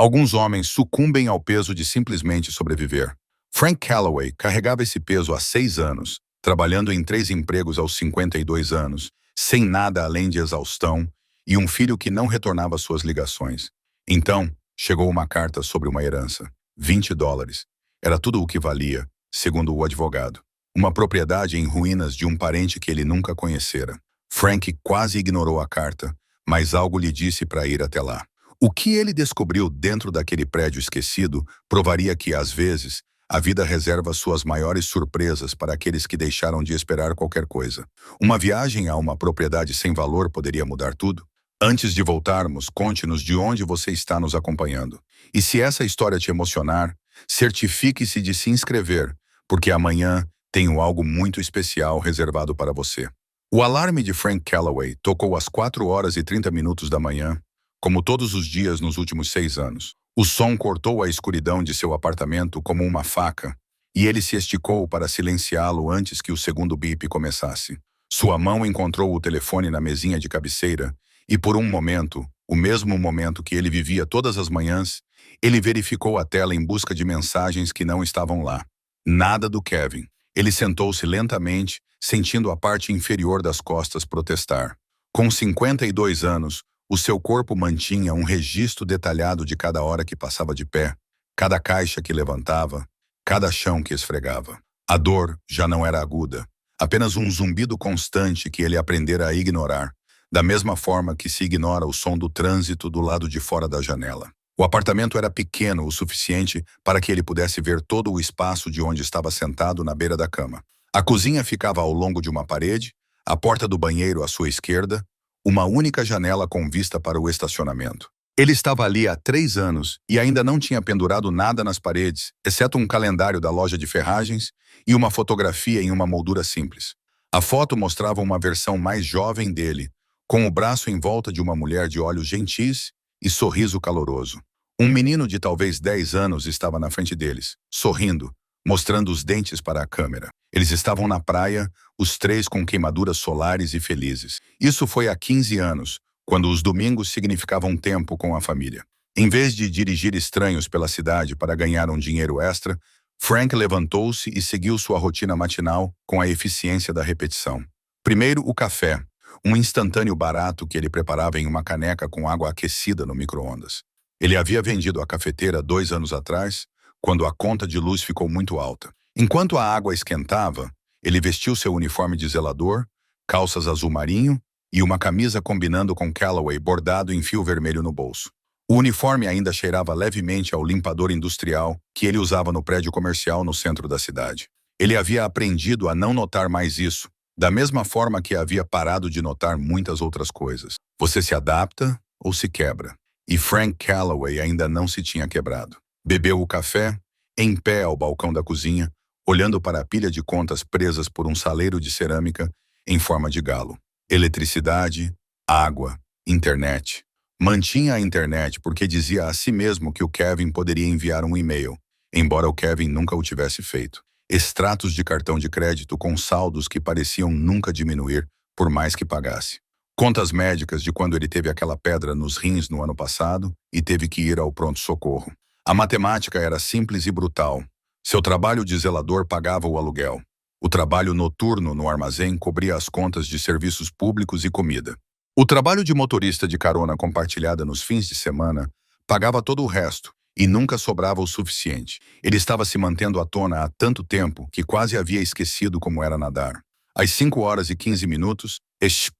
Alguns homens sucumbem ao peso de simplesmente sobreviver. Frank Calloway carregava esse peso há 6 anos, trabalhando em 3 empregos aos 52 anos, sem nada além de exaustão, e um filho que não retornava suas ligações. Então, chegou uma carta sobre uma herança. $20. Era tudo o que valia, segundo o advogado. Uma propriedade em ruínas de um parente que ele nunca conhecera. Frank quase ignorou a carta, mas algo lhe disse para ir até lá. O que ele descobriu dentro daquele prédio esquecido provaria que, às vezes, a vida reserva suas maiores surpresas para aqueles que deixaram de esperar qualquer coisa. Uma viagem a uma propriedade sem valor poderia mudar tudo? Antes de voltarmos, conte-nos de onde você está nos acompanhando. E se essa história te emocionar, certifique-se de se inscrever, porque amanhã tenho algo muito especial reservado para você. O alarme de Frank Calloway tocou às 4h30 da manhã, como todos os dias nos últimos 6 anos. O som cortou a escuridão de seu apartamento como uma faca, e ele se esticou para silenciá-lo antes que o segundo bip começasse. Sua mão encontrou o telefone na mesinha de cabeceira, e por um momento, o mesmo momento que ele vivia todas as manhãs, ele verificou a tela em busca de mensagens que não estavam lá. Nada do Kevin. Ele sentou-se lentamente, sentindo a parte inferior das costas protestar. Com 52 anos, o seu corpo mantinha um registro detalhado de cada hora que passava de pé, cada caixa que levantava, cada chão que esfregava. A dor já não era aguda, apenas um zumbido constante que ele aprendera a ignorar, da mesma forma que se ignora o som do trânsito do lado de fora da janela. O apartamento era pequeno o suficiente para que ele pudesse ver todo o espaço de onde estava sentado na beira da cama. A cozinha ficava ao longo de uma parede, a porta do banheiro à sua esquerda, uma única janela com vista para o estacionamento. Ele estava ali há 3 anos e ainda não tinha pendurado nada nas paredes, exceto um calendário da loja de ferragens e uma fotografia em uma moldura simples. A foto mostrava uma versão mais jovem dele, com o braço em volta de uma mulher de olhos gentis e sorriso caloroso. Um menino de talvez 10 anos estava na frente deles, sorrindo, mostrando os dentes para a câmera. Eles estavam na praia, os 3 com queimaduras solares e felizes. Isso foi há 15 anos, quando os domingos significavam tempo com a família. Em vez de dirigir estranhos pela cidade para ganhar um dinheiro extra, Frank levantou-se e seguiu sua rotina matinal com a eficiência da repetição. Primeiro, o café, um instantâneo barato que ele preparava em uma caneca com água aquecida no micro-ondas. Ele havia vendido a cafeteira 2 anos atrás, quando a conta de luz ficou muito alta. Enquanto a água esquentava, ele vestiu seu uniforme de zelador, calças azul marinho e uma camisa combinando com Calloway bordado em fio vermelho no bolso. O uniforme ainda cheirava levemente ao limpador industrial que ele usava no prédio comercial no centro da cidade. Ele havia aprendido a não notar mais isso, da mesma forma que havia parado de notar muitas outras coisas. Você se adapta ou se quebra. E Frank Calloway ainda não se tinha quebrado. Bebeu o café, em pé ao balcão da cozinha, olhando para a pilha de contas presas por um saleiro de cerâmica em forma de galo. Eletricidade, água, internet. Mantinha a internet porque dizia a si mesmo que o Kevin poderia enviar um e-mail, embora o Kevin nunca o tivesse feito. Extratos de cartão de crédito com saldos que pareciam nunca diminuir, por mais que pagasse. Contas médicas de quando ele teve aquela pedra nos rins no ano passado e teve que ir ao pronto-socorro. A matemática era simples e brutal. Seu trabalho de zelador pagava o aluguel. O trabalho noturno no armazém cobria as contas de serviços públicos e comida. O trabalho de motorista de carona compartilhada nos fins de semana pagava todo o resto e nunca sobrava o suficiente. Ele estava se mantendo à tona há tanto tempo que quase havia esquecido como era nadar. Às 5h15,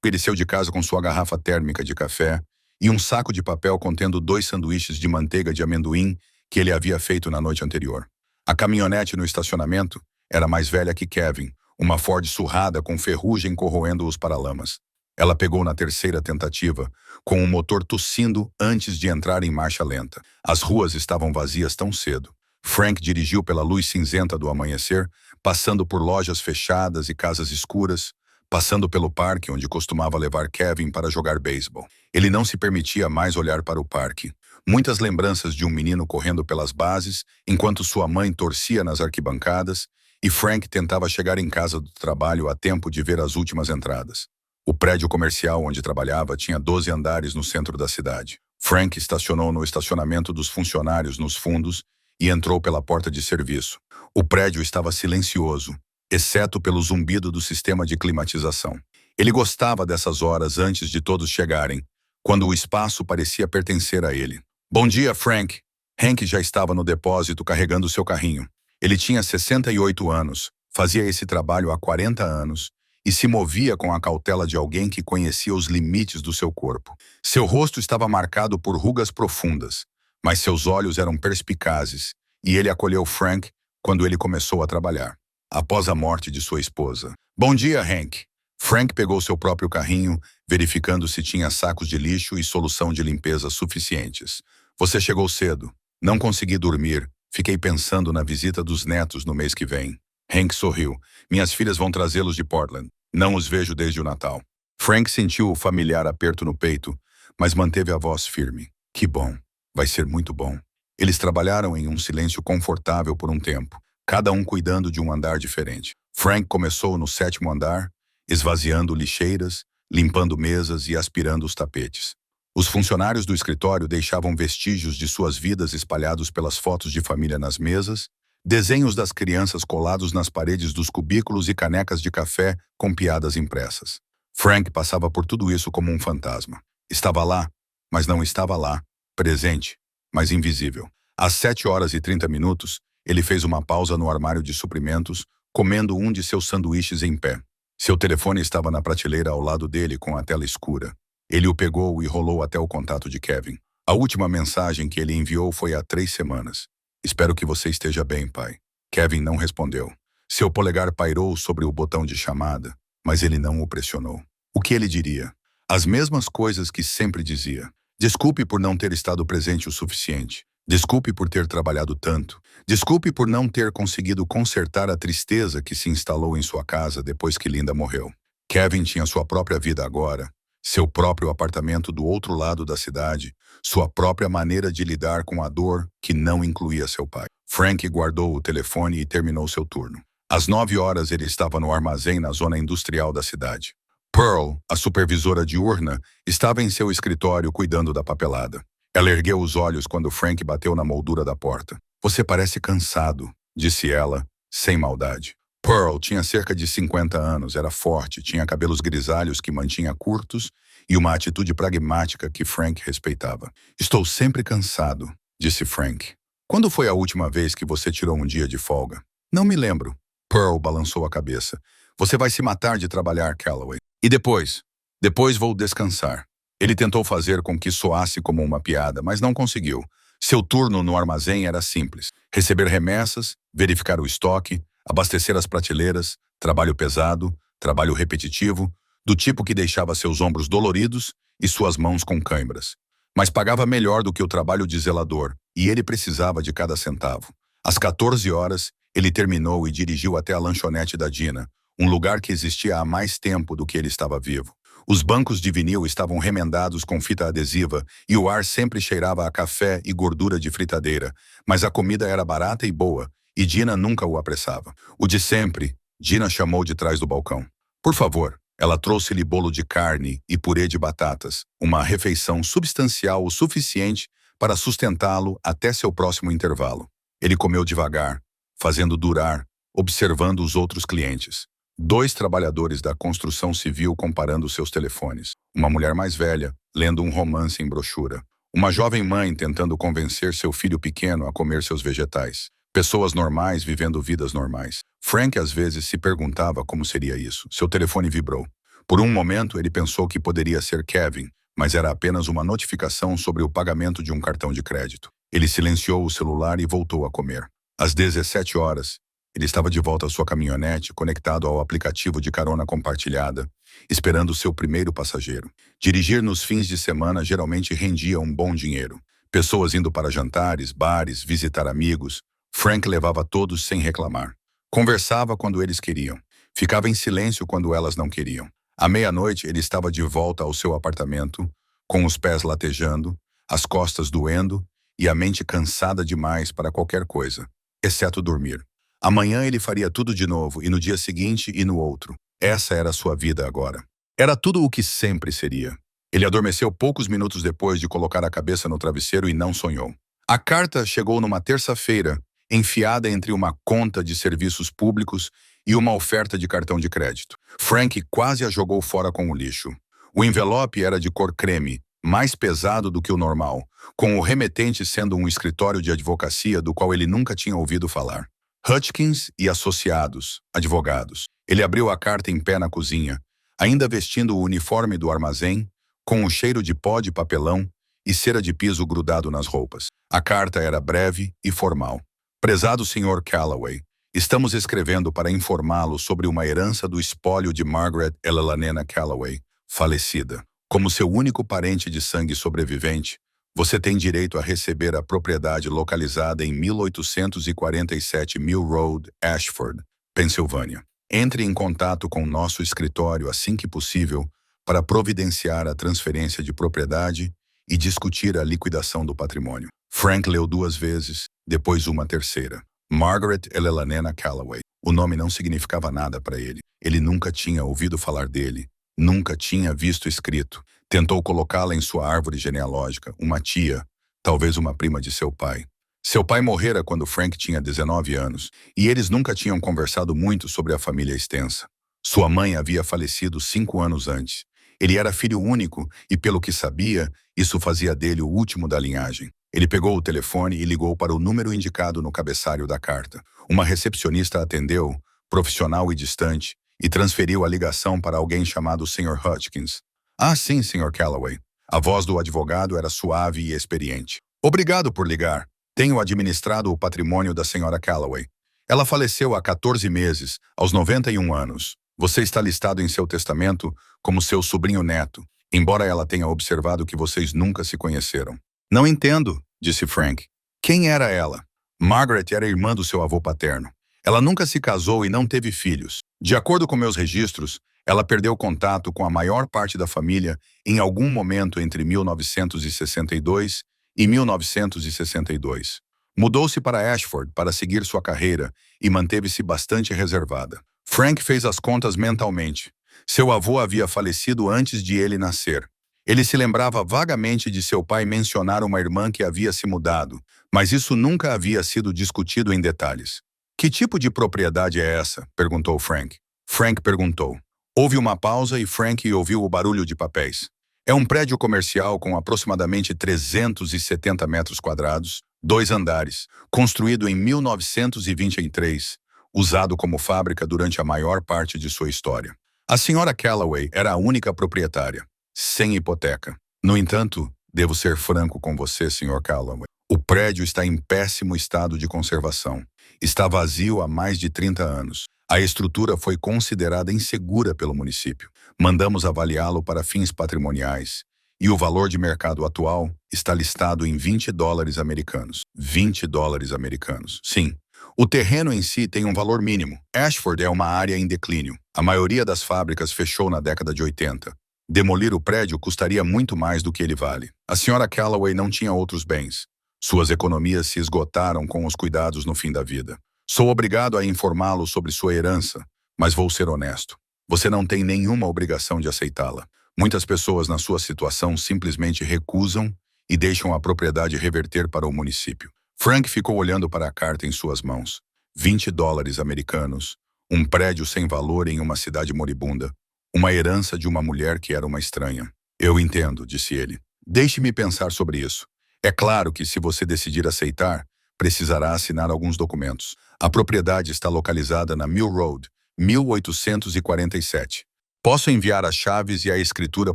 ele saiu de casa com sua garrafa térmica de café e um saco de papel contendo 2 sanduíches de manteiga de amendoim que ele havia feito na noite anterior. A caminhonete no estacionamento era mais velha que Kevin, uma Ford surrada com ferrugem corroendo os paralamas. Ela pegou na 3ª tentativa, com o motor tossindo antes de entrar em marcha lenta. As ruas estavam vazias tão cedo. Frank dirigiu pela luz cinzenta do amanhecer, passando por lojas fechadas e casas escuras, passando pelo parque onde costumava levar Kevin para jogar beisebol. Ele não se permitia mais olhar para o parque. Muitas lembranças de um menino correndo pelas bases, enquanto sua mãe torcia nas arquibancadas, e Frank tentava chegar em casa do trabalho a tempo de ver as últimas entradas. O prédio comercial onde trabalhava tinha 12 andares no centro da cidade. Frank estacionou no estacionamento dos funcionários nos fundos e entrou pela porta de serviço. O prédio estava silencioso, exceto pelo zumbido do sistema de climatização. Ele gostava dessas horas antes de todos chegarem, quando o espaço parecia pertencer a ele. Bom dia, Frank. Hank já estava no depósito carregando seu carrinho. Ele tinha 68 anos, fazia esse trabalho há 40 anos e se movia com a cautela de alguém que conhecia os limites do seu corpo. Seu rosto estava marcado por rugas profundas, mas seus olhos eram perspicazes, e ele acolheu Frank quando ele começou a trabalhar, após a morte de sua esposa. Bom dia, Hank. Frank pegou seu próprio carrinho, verificando se tinha sacos de lixo e solução de limpeza suficientes. Você chegou cedo. Não consegui dormir. Fiquei pensando na visita dos netos no mês que vem. Hank sorriu. Minhas filhas vão trazê-los de Portland. Não os vejo desde o Natal. Frank sentiu o familiar aperto no peito, mas manteve a voz firme. Que bom. Vai ser muito bom. Eles trabalharam em um silêncio confortável por um tempo, cada um cuidando de um andar diferente. Frank começou no 7º andar, esvaziando lixeiras, limpando mesas e aspirando os tapetes. Os funcionários do escritório deixavam vestígios de suas vidas espalhados pelas fotos de família nas mesas, desenhos das crianças colados nas paredes dos cubículos e canecas de café com piadas impressas. Frank passava por tudo isso como um fantasma. Estava lá, mas não estava lá, presente, mas invisível. Às 7h30, ele fez uma pausa no armário de suprimentos, comendo um de seus sanduíches em pé. Seu telefone estava na prateleira ao lado dele com a tela escura. Ele o pegou e rolou até o contato de Kevin. A última mensagem que ele enviou foi há 3 semanas. Espero que você esteja bem, pai. Kevin não respondeu. Seu polegar pairou sobre o botão de chamada, mas ele não o pressionou. O que ele diria? As mesmas coisas que sempre dizia. Desculpe por não ter estado presente o suficiente. Desculpe por ter trabalhado tanto. Desculpe por não ter conseguido consertar a tristeza que se instalou em sua casa depois que Linda morreu. Kevin tinha sua própria vida agora, seu próprio apartamento do outro lado da cidade, sua própria maneira de lidar com a dor que não incluía seu pai. Frank guardou o telefone e terminou seu turno. Às 9h ele estava no armazém na zona industrial da cidade. Pearl, a supervisora diurna, estava em seu escritório cuidando da papelada. Ela ergueu os olhos quando Frank bateu na moldura da porta. Você parece cansado, disse ela, sem maldade. Pearl tinha cerca de 50 anos, era forte, tinha cabelos grisalhos que mantinha curtos e uma atitude pragmática que Frank respeitava. Estou sempre cansado, disse Frank. Quando foi a última vez que você tirou um dia de folga? Não me lembro. Pearl balançou a cabeça. Você vai se matar de trabalhar, Calloway. E depois? Depois vou descansar. Ele tentou fazer com que soasse como uma piada, mas não conseguiu. Seu turno no armazém era simples. Receber remessas, verificar o estoque, abastecer as prateleiras, trabalho pesado, trabalho repetitivo, do tipo que deixava seus ombros doloridos e suas mãos com cãibras. Mas pagava melhor do que o trabalho de zelador, e ele precisava de cada centavo. Às 14h, ele terminou e dirigiu até a lanchonete da Dina, um lugar que existia há mais tempo do que ele estava vivo. Os bancos de vinil estavam remendados com fita adesiva e o ar sempre cheirava a café e gordura de fritadeira, mas a comida era barata e boa, e Dina nunca o apressava. O de sempre, Dina chamou de trás do balcão. Por favor. Ela trouxe-lhe bolo de carne e purê de batatas, uma refeição substancial o suficiente para sustentá-lo até seu próximo intervalo. Ele comeu devagar, fazendo durar, observando os outros clientes. 2 trabalhadores da construção civil comparando seus telefones. Uma mulher mais velha, lendo um romance em brochura. Uma jovem mãe tentando convencer seu filho pequeno a comer seus vegetais. Pessoas normais vivendo vidas normais. Frank às vezes se perguntava como seria isso. Seu telefone vibrou. Por um momento ele pensou que poderia ser Kevin, mas era apenas uma notificação sobre o pagamento de um cartão de crédito. Ele silenciou o celular e voltou a comer. Às 17h, ele estava de volta à sua caminhonete, conectado ao aplicativo de carona compartilhada, esperando seu primeiro passageiro. Dirigir nos fins de semana geralmente rendia um bom dinheiro. Pessoas indo para jantares, bares, visitar amigos. Frank levava todos sem reclamar. Conversava quando eles queriam. Ficava em silêncio quando elas não queriam. À meia-noite, ele estava de volta ao seu apartamento, com os pés latejando, as costas doendo e a mente cansada demais para qualquer coisa, exceto dormir. Amanhã ele faria tudo de novo, e no dia seguinte e no outro. Essa era a sua vida agora. Era tudo o que sempre seria. Ele adormeceu poucos minutos depois de colocar a cabeça no travesseiro e não sonhou. A carta chegou numa terça-feira, enfiada entre uma conta de serviços públicos e uma oferta de cartão de crédito. Frank quase a jogou fora com o lixo. O envelope era de cor creme, mais pesado do que o normal, com o remetente sendo um escritório de advocacia do qual ele nunca tinha ouvido falar. Hutchins e Associados, advogados. Ele abriu a carta em pé na cozinha, ainda vestindo o uniforme do armazém, com o cheiro de pó de papelão e cera de piso grudado nas roupas. A carta era breve e formal. Prezado Sr. Calloway, estamos escrevendo para informá-lo sobre uma herança do espólio de Margaret Elelanena Calloway, falecida. Como seu único parente de sangue sobrevivente, você tem direito a receber a propriedade localizada em 1847 Mill Road, Ashford, Pensilvânia. Entre em contato com nosso escritório assim que possível para providenciar a transferência de propriedade e discutir a liquidação do patrimônio. Frank leu 2 vezes, depois uma terceira. Margaret Elelanena Calloway. O nome não significava nada para ele. Ele nunca tinha ouvido falar dele, nunca tinha visto escrito. Tentou colocá-la em sua árvore genealógica, uma tia, talvez uma prima de seu pai. Seu pai morrera quando Frank tinha 19 anos, e eles nunca tinham conversado muito sobre a família extensa. Sua mãe havia falecido 5 anos antes. Ele era filho único e, pelo que sabia, isso fazia dele o último da linhagem. Ele pegou o telefone e ligou para o número indicado no cabeçalho da carta. Uma recepcionista atendeu, profissional e distante, e transferiu a ligação para alguém chamado Sr. Hutchins. Ah, sim, Sr. Calloway. A voz do advogado era suave e experiente. Obrigado por ligar. Tenho administrado o patrimônio da Sra. Calloway. Ela faleceu há 14 meses, aos 91 anos. Você está listado em seu testamento como seu sobrinho-neto, embora ela tenha observado que vocês nunca se conheceram. Não entendo, disse Frank. Quem era ela? Margaret era irmã do seu avô paterno. Ela nunca se casou e não teve filhos. De acordo com meus registros, ela perdeu contato com a maior parte da família em algum momento entre 1962 e 1962. Mudou-se para Ashford para seguir sua carreira e manteve-se bastante reservada. Frank fez as contas mentalmente. Seu avô havia falecido antes de ele nascer. Ele se lembrava vagamente de seu pai mencionar uma irmã que havia se mudado, mas isso nunca havia sido discutido em detalhes. Que tipo de propriedade é essa? Perguntou Frank. Frank perguntou. Houve uma pausa e Frank ouviu o barulho de papéis. É um prédio comercial com aproximadamente 370 metros quadrados, 2 andares, construído em 1923, usado como fábrica durante a maior parte de sua história. A Sra. Calloway era a única proprietária, sem hipoteca. No entanto, devo ser franco com você, Sr. Calloway. O prédio está em péssimo estado de conservação. Está vazio há mais de 30 anos. A estrutura foi considerada insegura pelo município. Mandamos avaliá-lo para fins patrimoniais. E o valor de mercado atual está listado em $20 americanos. $20 americanos. Sim. O terreno em si tem um valor mínimo. Ashford é uma área em declínio. A maioria das fábricas fechou na década de 80. Demolir o prédio custaria muito mais do que ele vale. A Sra. Calloway não tinha outros bens. Suas economias se esgotaram com os cuidados no fim da vida. Sou obrigado a informá-lo sobre sua herança, mas vou ser honesto. Você não tem nenhuma obrigação de aceitá-la. Muitas pessoas na sua situação simplesmente recusam e deixam a propriedade reverter para o município. Frank ficou olhando para a carta em suas mãos. $20 americanos, um prédio sem valor em uma cidade moribunda, uma herança de uma mulher que era uma estranha. Eu entendo, disse ele. Deixe-me pensar sobre isso. É claro que se você decidir aceitar, precisará assinar alguns documentos. A propriedade está localizada na Mill Road, 1847. Posso enviar as chaves e a escritura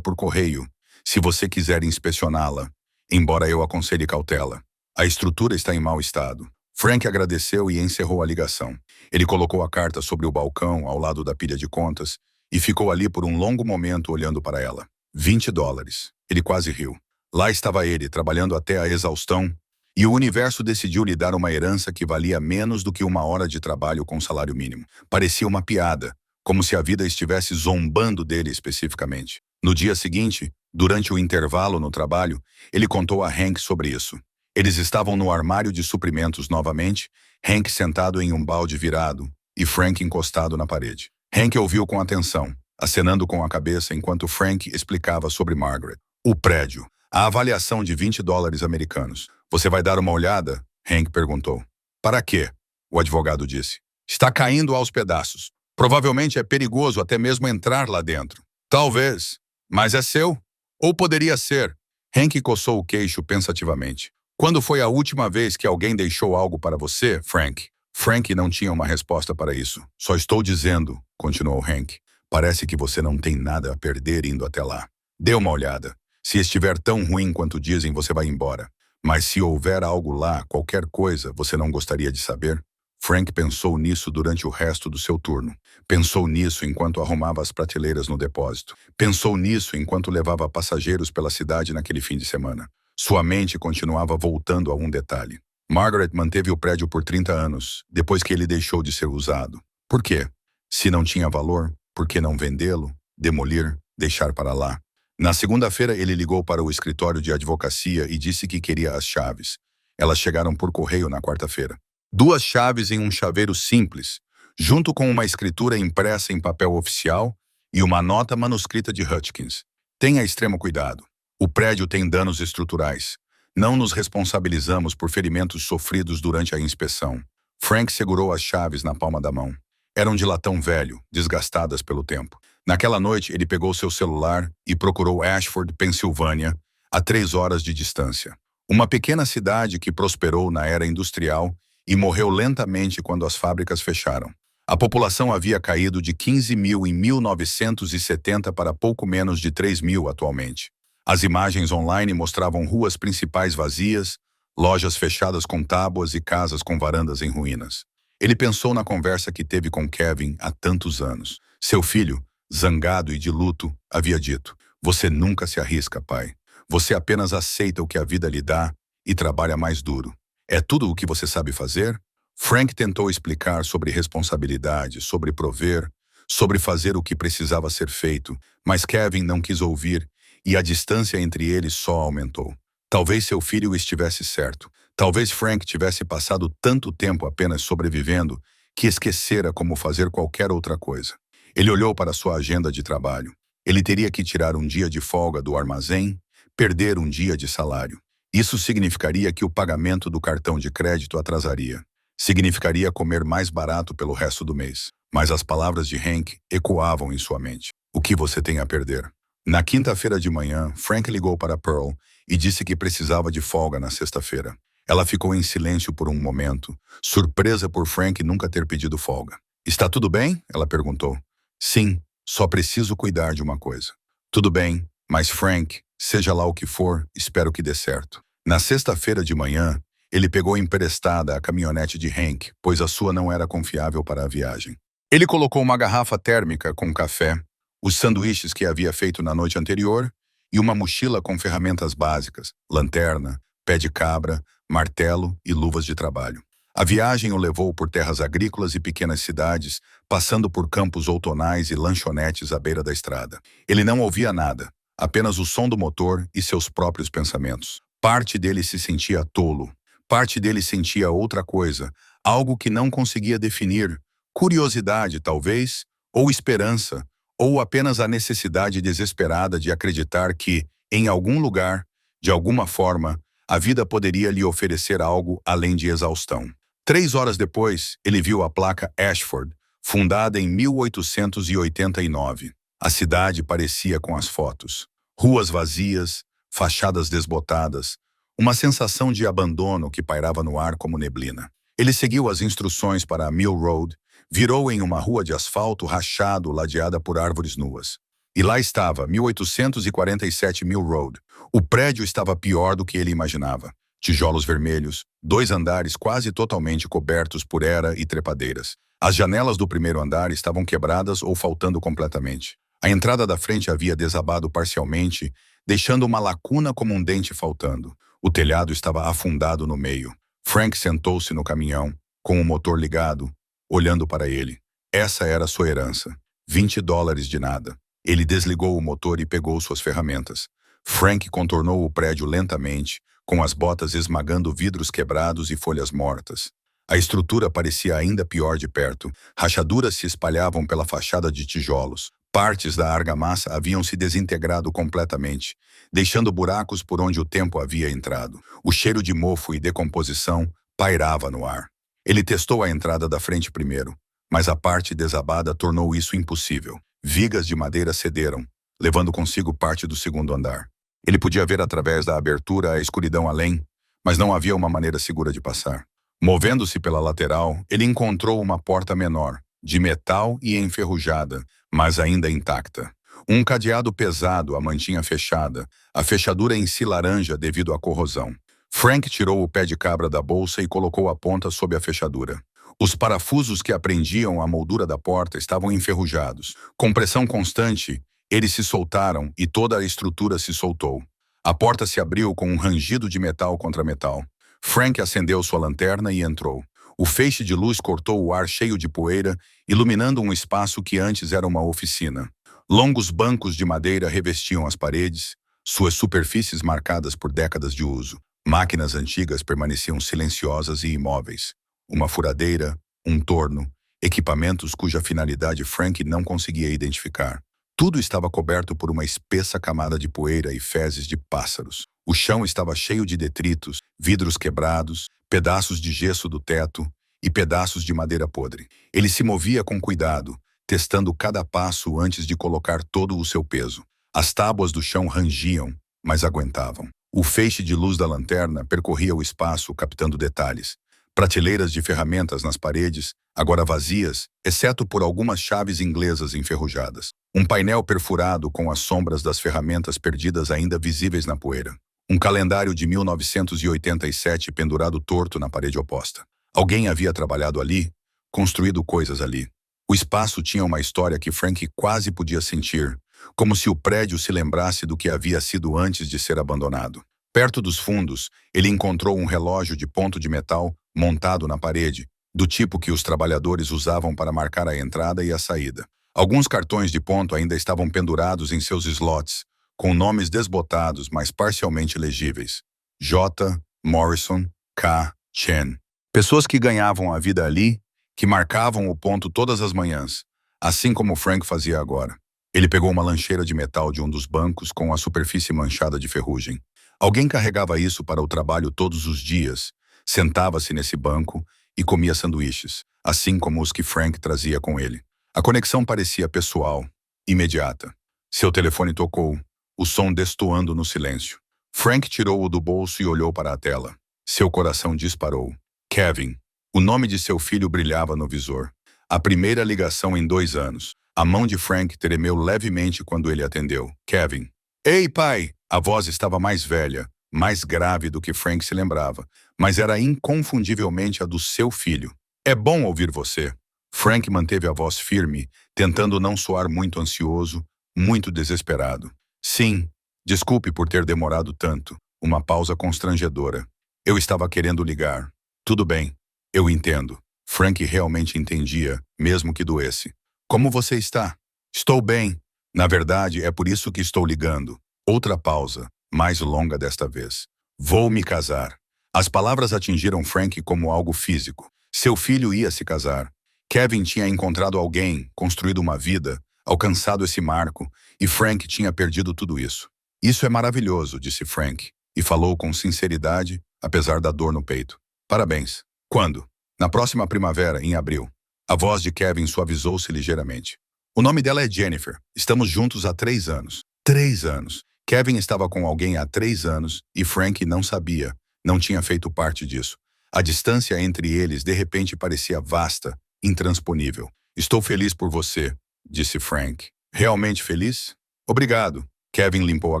por correio, se você quiser inspecioná-la, embora eu aconselhe cautela. A estrutura está em mau estado. Frank agradeceu e encerrou a ligação. Ele colocou a carta sobre o balcão ao lado da pilha de contas e ficou ali por um longo momento olhando para ela. $20. Ele quase riu. Lá estava ele, trabalhando até a exaustão, e o universo decidiu lhe dar uma herança que valia menos do que 1 hora de trabalho com salário mínimo. Parecia uma piada, como se a vida estivesse zombando dele especificamente. No dia seguinte, durante o intervalo no trabalho, ele contou a Hank sobre isso. Eles estavam no armário de suprimentos novamente, Hank sentado em um balde virado e Frank encostado na parede. Hank ouviu com atenção, acenando com a cabeça enquanto Frank explicava sobre Margaret. O prédio. A avaliação de 20 dólares americanos. Você vai dar uma olhada? Hank perguntou. Para quê? O advogado disse. Está caindo aos pedaços. Provavelmente é perigoso até mesmo entrar lá dentro. Talvez. Mas é seu? Ou poderia ser. Hank coçou o queixo pensativamente. Quando foi a última vez que alguém deixou algo para você, Frank? Frank não tinha uma resposta para isso. Só estou dizendo, continuou Hank. Parece que você não tem nada a perder indo até lá. Dê uma olhada. Se estiver tão ruim quanto dizem, você vai embora. Mas se houver algo lá, qualquer coisa, você não gostaria de saber? Frank pensou nisso durante o resto do seu turno. Pensou nisso enquanto arrumava as prateleiras no depósito. Pensou nisso enquanto levava passageiros pela cidade naquele fim de semana. Sua mente continuava voltando a um detalhe. Margaret manteve o prédio por 30 anos, depois que ele deixou de ser usado. Por quê? Se não tinha valor, por que não vendê-lo, demolir, deixar para lá? Na segunda-feira, ele ligou para o escritório de advocacia e disse que queria as chaves. Elas chegaram por correio na quarta-feira. 2 chaves em um chaveiro simples, junto com uma escritura impressa em papel oficial e uma nota manuscrita de Hutchins. Tenha extremo cuidado. O prédio tem danos estruturais. Não nos responsabilizamos por ferimentos sofridos durante a inspeção. Frank segurou as chaves na palma da mão. Eram de latão velho, desgastadas pelo tempo. Naquela noite, ele pegou seu celular e procurou Ashford, Pensilvânia, a 3 horas de distância. Uma pequena cidade que prosperou na era industrial e morreu lentamente quando as fábricas fecharam. A população havia caído de 15 mil em 1970 para pouco menos de 3 mil atualmente. As imagens online mostravam ruas principais vazias, lojas fechadas com tábuas e casas com varandas em ruínas. Ele pensou na conversa que teve com Kevin há tantos anos. Seu filho, zangado e de luto, havia dito: "Você nunca se arrisca, pai. Você apenas aceita o que a vida lhe dá e trabalha mais duro. É tudo o que você sabe fazer?" Frank tentou explicar sobre responsabilidade, sobre prover, sobre fazer o que precisava ser feito, mas Kevin não quis ouvir e a distância entre eles só aumentou. Talvez seu filho estivesse certo. Talvez Frank tivesse passado tanto tempo apenas sobrevivendo que esquecera como fazer qualquer outra coisa. Ele olhou para sua agenda de trabalho. Ele teria que tirar um dia de folga do armazém, perder um dia de salário. Isso significaria que o pagamento do cartão de crédito atrasaria. Significaria comer mais barato pelo resto do mês. Mas as palavras de Hank ecoavam em sua mente. O que você tem a perder? Na quinta-feira de manhã, Frank ligou para Pearl e disse que precisava de folga na sexta-feira. Ela ficou em silêncio por um momento, surpresa por Frank nunca ter pedido folga. "Está tudo bem?" ela perguntou. "Sim, só preciso cuidar de uma coisa." "Tudo bem, mas Frank, seja lá o que for, espero que dê certo." Na sexta-feira de manhã, ele pegou emprestada a caminhonete de Hank, pois a sua não era confiável para a viagem. Ele colocou uma garrafa térmica com café, os sanduíches que havia feito na noite anterior e uma mochila com ferramentas básicas, lanterna, pé de cabra, martelo e luvas de trabalho. A viagem o levou por terras agrícolas e pequenas cidades, passando por campos outonais e lanchonetes à beira da estrada. Ele não ouvia nada, apenas o som do motor e seus próprios pensamentos. Parte dele se sentia tolo. Parte dele sentia outra coisa, algo que não conseguia definir. Curiosidade, talvez, ou esperança, ou apenas a necessidade desesperada de acreditar que, em algum lugar, de alguma forma, a vida poderia lhe oferecer algo além de exaustão. 3 horas depois, ele viu a placa Ashford, fundada em 1889. A cidade parecia com as fotos. Ruas vazias, fachadas desbotadas, uma sensação de abandono que pairava no ar como neblina. Ele seguiu as instruções para a Mill Road, virou em uma rua de asfalto rachado ladeada por árvores nuas. E lá estava, 1847 Mill Road. O prédio estava pior do que ele imaginava. Tijolos vermelhos, 2 andares quase totalmente cobertos por era e trepadeiras. As janelas do primeiro andar estavam quebradas ou faltando completamente. A entrada da frente havia desabado parcialmente, deixando uma lacuna como um dente faltando. O telhado estava afundado no meio. Frank sentou-se no caminhão, com o motor ligado, olhando para ele. Essa era sua herança. 20 dólares de nada. Ele desligou o motor e pegou suas ferramentas. Frank contornou o prédio lentamente, com as botas esmagando vidros quebrados e folhas mortas. A estrutura parecia ainda pior de perto. Rachaduras se espalhavam pela fachada de tijolos. Partes da argamassa haviam se desintegrado completamente, deixando buracos por onde o tempo havia entrado. O cheiro de mofo e decomposição pairava no ar. Ele testou a entrada da frente primeiro, mas a parte desabada tornou isso impossível. Vigas de madeira cederam, levando consigo parte do segundo andar. Ele podia ver através da abertura a escuridão além, mas não havia uma maneira segura de passar. Movendo-se pela lateral, ele encontrou uma porta menor, de metal e enferrujada, mas ainda intacta. Um cadeado pesado a mantinha fechada, a fechadura em si laranja devido à corrosão. Frank tirou o pé de cabra da bolsa e colocou a ponta sob a fechadura. Os parafusos que prendiam a moldura da porta estavam enferrujados. Com pressão constante, eles se soltaram e toda a estrutura se soltou. A porta se abriu com um rangido de metal contra metal. Frank acendeu sua lanterna e entrou. O feixe de luz cortou o ar cheio de poeira, iluminando um espaço que antes era uma oficina. Longos bancos de madeira revestiam as paredes, suas superfícies marcadas por décadas de uso. Máquinas antigas permaneciam silenciosas e imóveis. Uma furadeira, um torno, equipamentos cuja finalidade Frank não conseguia identificar. Tudo estava coberto por uma espessa camada de poeira e fezes de pássaros. O chão estava cheio de detritos, vidros quebrados, pedaços de gesso do teto e pedaços de madeira podre. Ele se movia com cuidado, testando cada passo antes de colocar todo o seu peso. As tábuas do chão rangiam, mas aguentavam. O feixe de luz da lanterna percorria o espaço, captando detalhes. Prateleiras de ferramentas nas paredes, agora vazias, exceto por algumas chaves inglesas enferrujadas. Um painel perfurado com as sombras das ferramentas perdidas ainda visíveis na poeira. Um calendário de 1987 pendurado torto na parede oposta. Alguém havia trabalhado ali, construído coisas ali. O espaço tinha uma história que Frank quase podia sentir, como se o prédio se lembrasse do que havia sido antes de ser abandonado. Perto dos fundos, ele encontrou um relógio de ponto de metal montado na parede, do tipo que os trabalhadores usavam para marcar a entrada e a saída. Alguns cartões de ponto ainda estavam pendurados em seus slots, com nomes desbotados, mas parcialmente legíveis. J. Morrison, K. Chen. Pessoas que ganhavam a vida ali, que marcavam o ponto todas as manhãs, assim como Frank fazia agora. Ele pegou uma lancheira de metal de um dos bancos com a superfície manchada de ferrugem. Alguém carregava isso para o trabalho todos os dias, sentava-se nesse banco e comia sanduíches, assim como os que Frank trazia com ele. A conexão parecia pessoal, imediata. Seu telefone tocou, o som destoando no silêncio. Frank tirou-o do bolso e olhou para a tela. Seu coração disparou. Kevin. O nome de seu filho brilhava no visor. A primeira ligação em 2 anos. A mão de Frank tremeu levemente quando ele atendeu. Kevin. Ei, pai! A voz estava mais velha, mais grave do que Frank se lembrava, mas era inconfundivelmente a do seu filho. É bom ouvir você. Frank manteve a voz firme, tentando não soar muito ansioso, muito desesperado. Sim, desculpe por ter demorado tanto. Uma pausa constrangedora. Eu estava querendo ligar. Tudo bem, eu entendo. Frank realmente entendia, mesmo que doesse. Como você está? Estou bem. Na verdade, é por isso que estou ligando. Outra pausa, mais longa desta vez. Vou me casar. As palavras atingiram Frank como algo físico. Seu filho ia se casar. Kevin tinha encontrado alguém, construído uma vida, alcançado esse marco, e Frank tinha perdido tudo isso. Isso é maravilhoso, disse Frank, e falou com sinceridade, apesar da dor no peito. Parabéns. Quando? Na próxima primavera, em abril. A voz de Kevin suavizou-se ligeiramente. O nome dela é Jennifer. Estamos juntos há 3 anos. 3 anos. Kevin estava com alguém há 3 anos e Frank não sabia, não tinha feito parte disso. A distância entre eles de repente parecia vasta, intransponível. Estou feliz por você, disse Frank. Realmente feliz? Obrigado. Kevin limpou a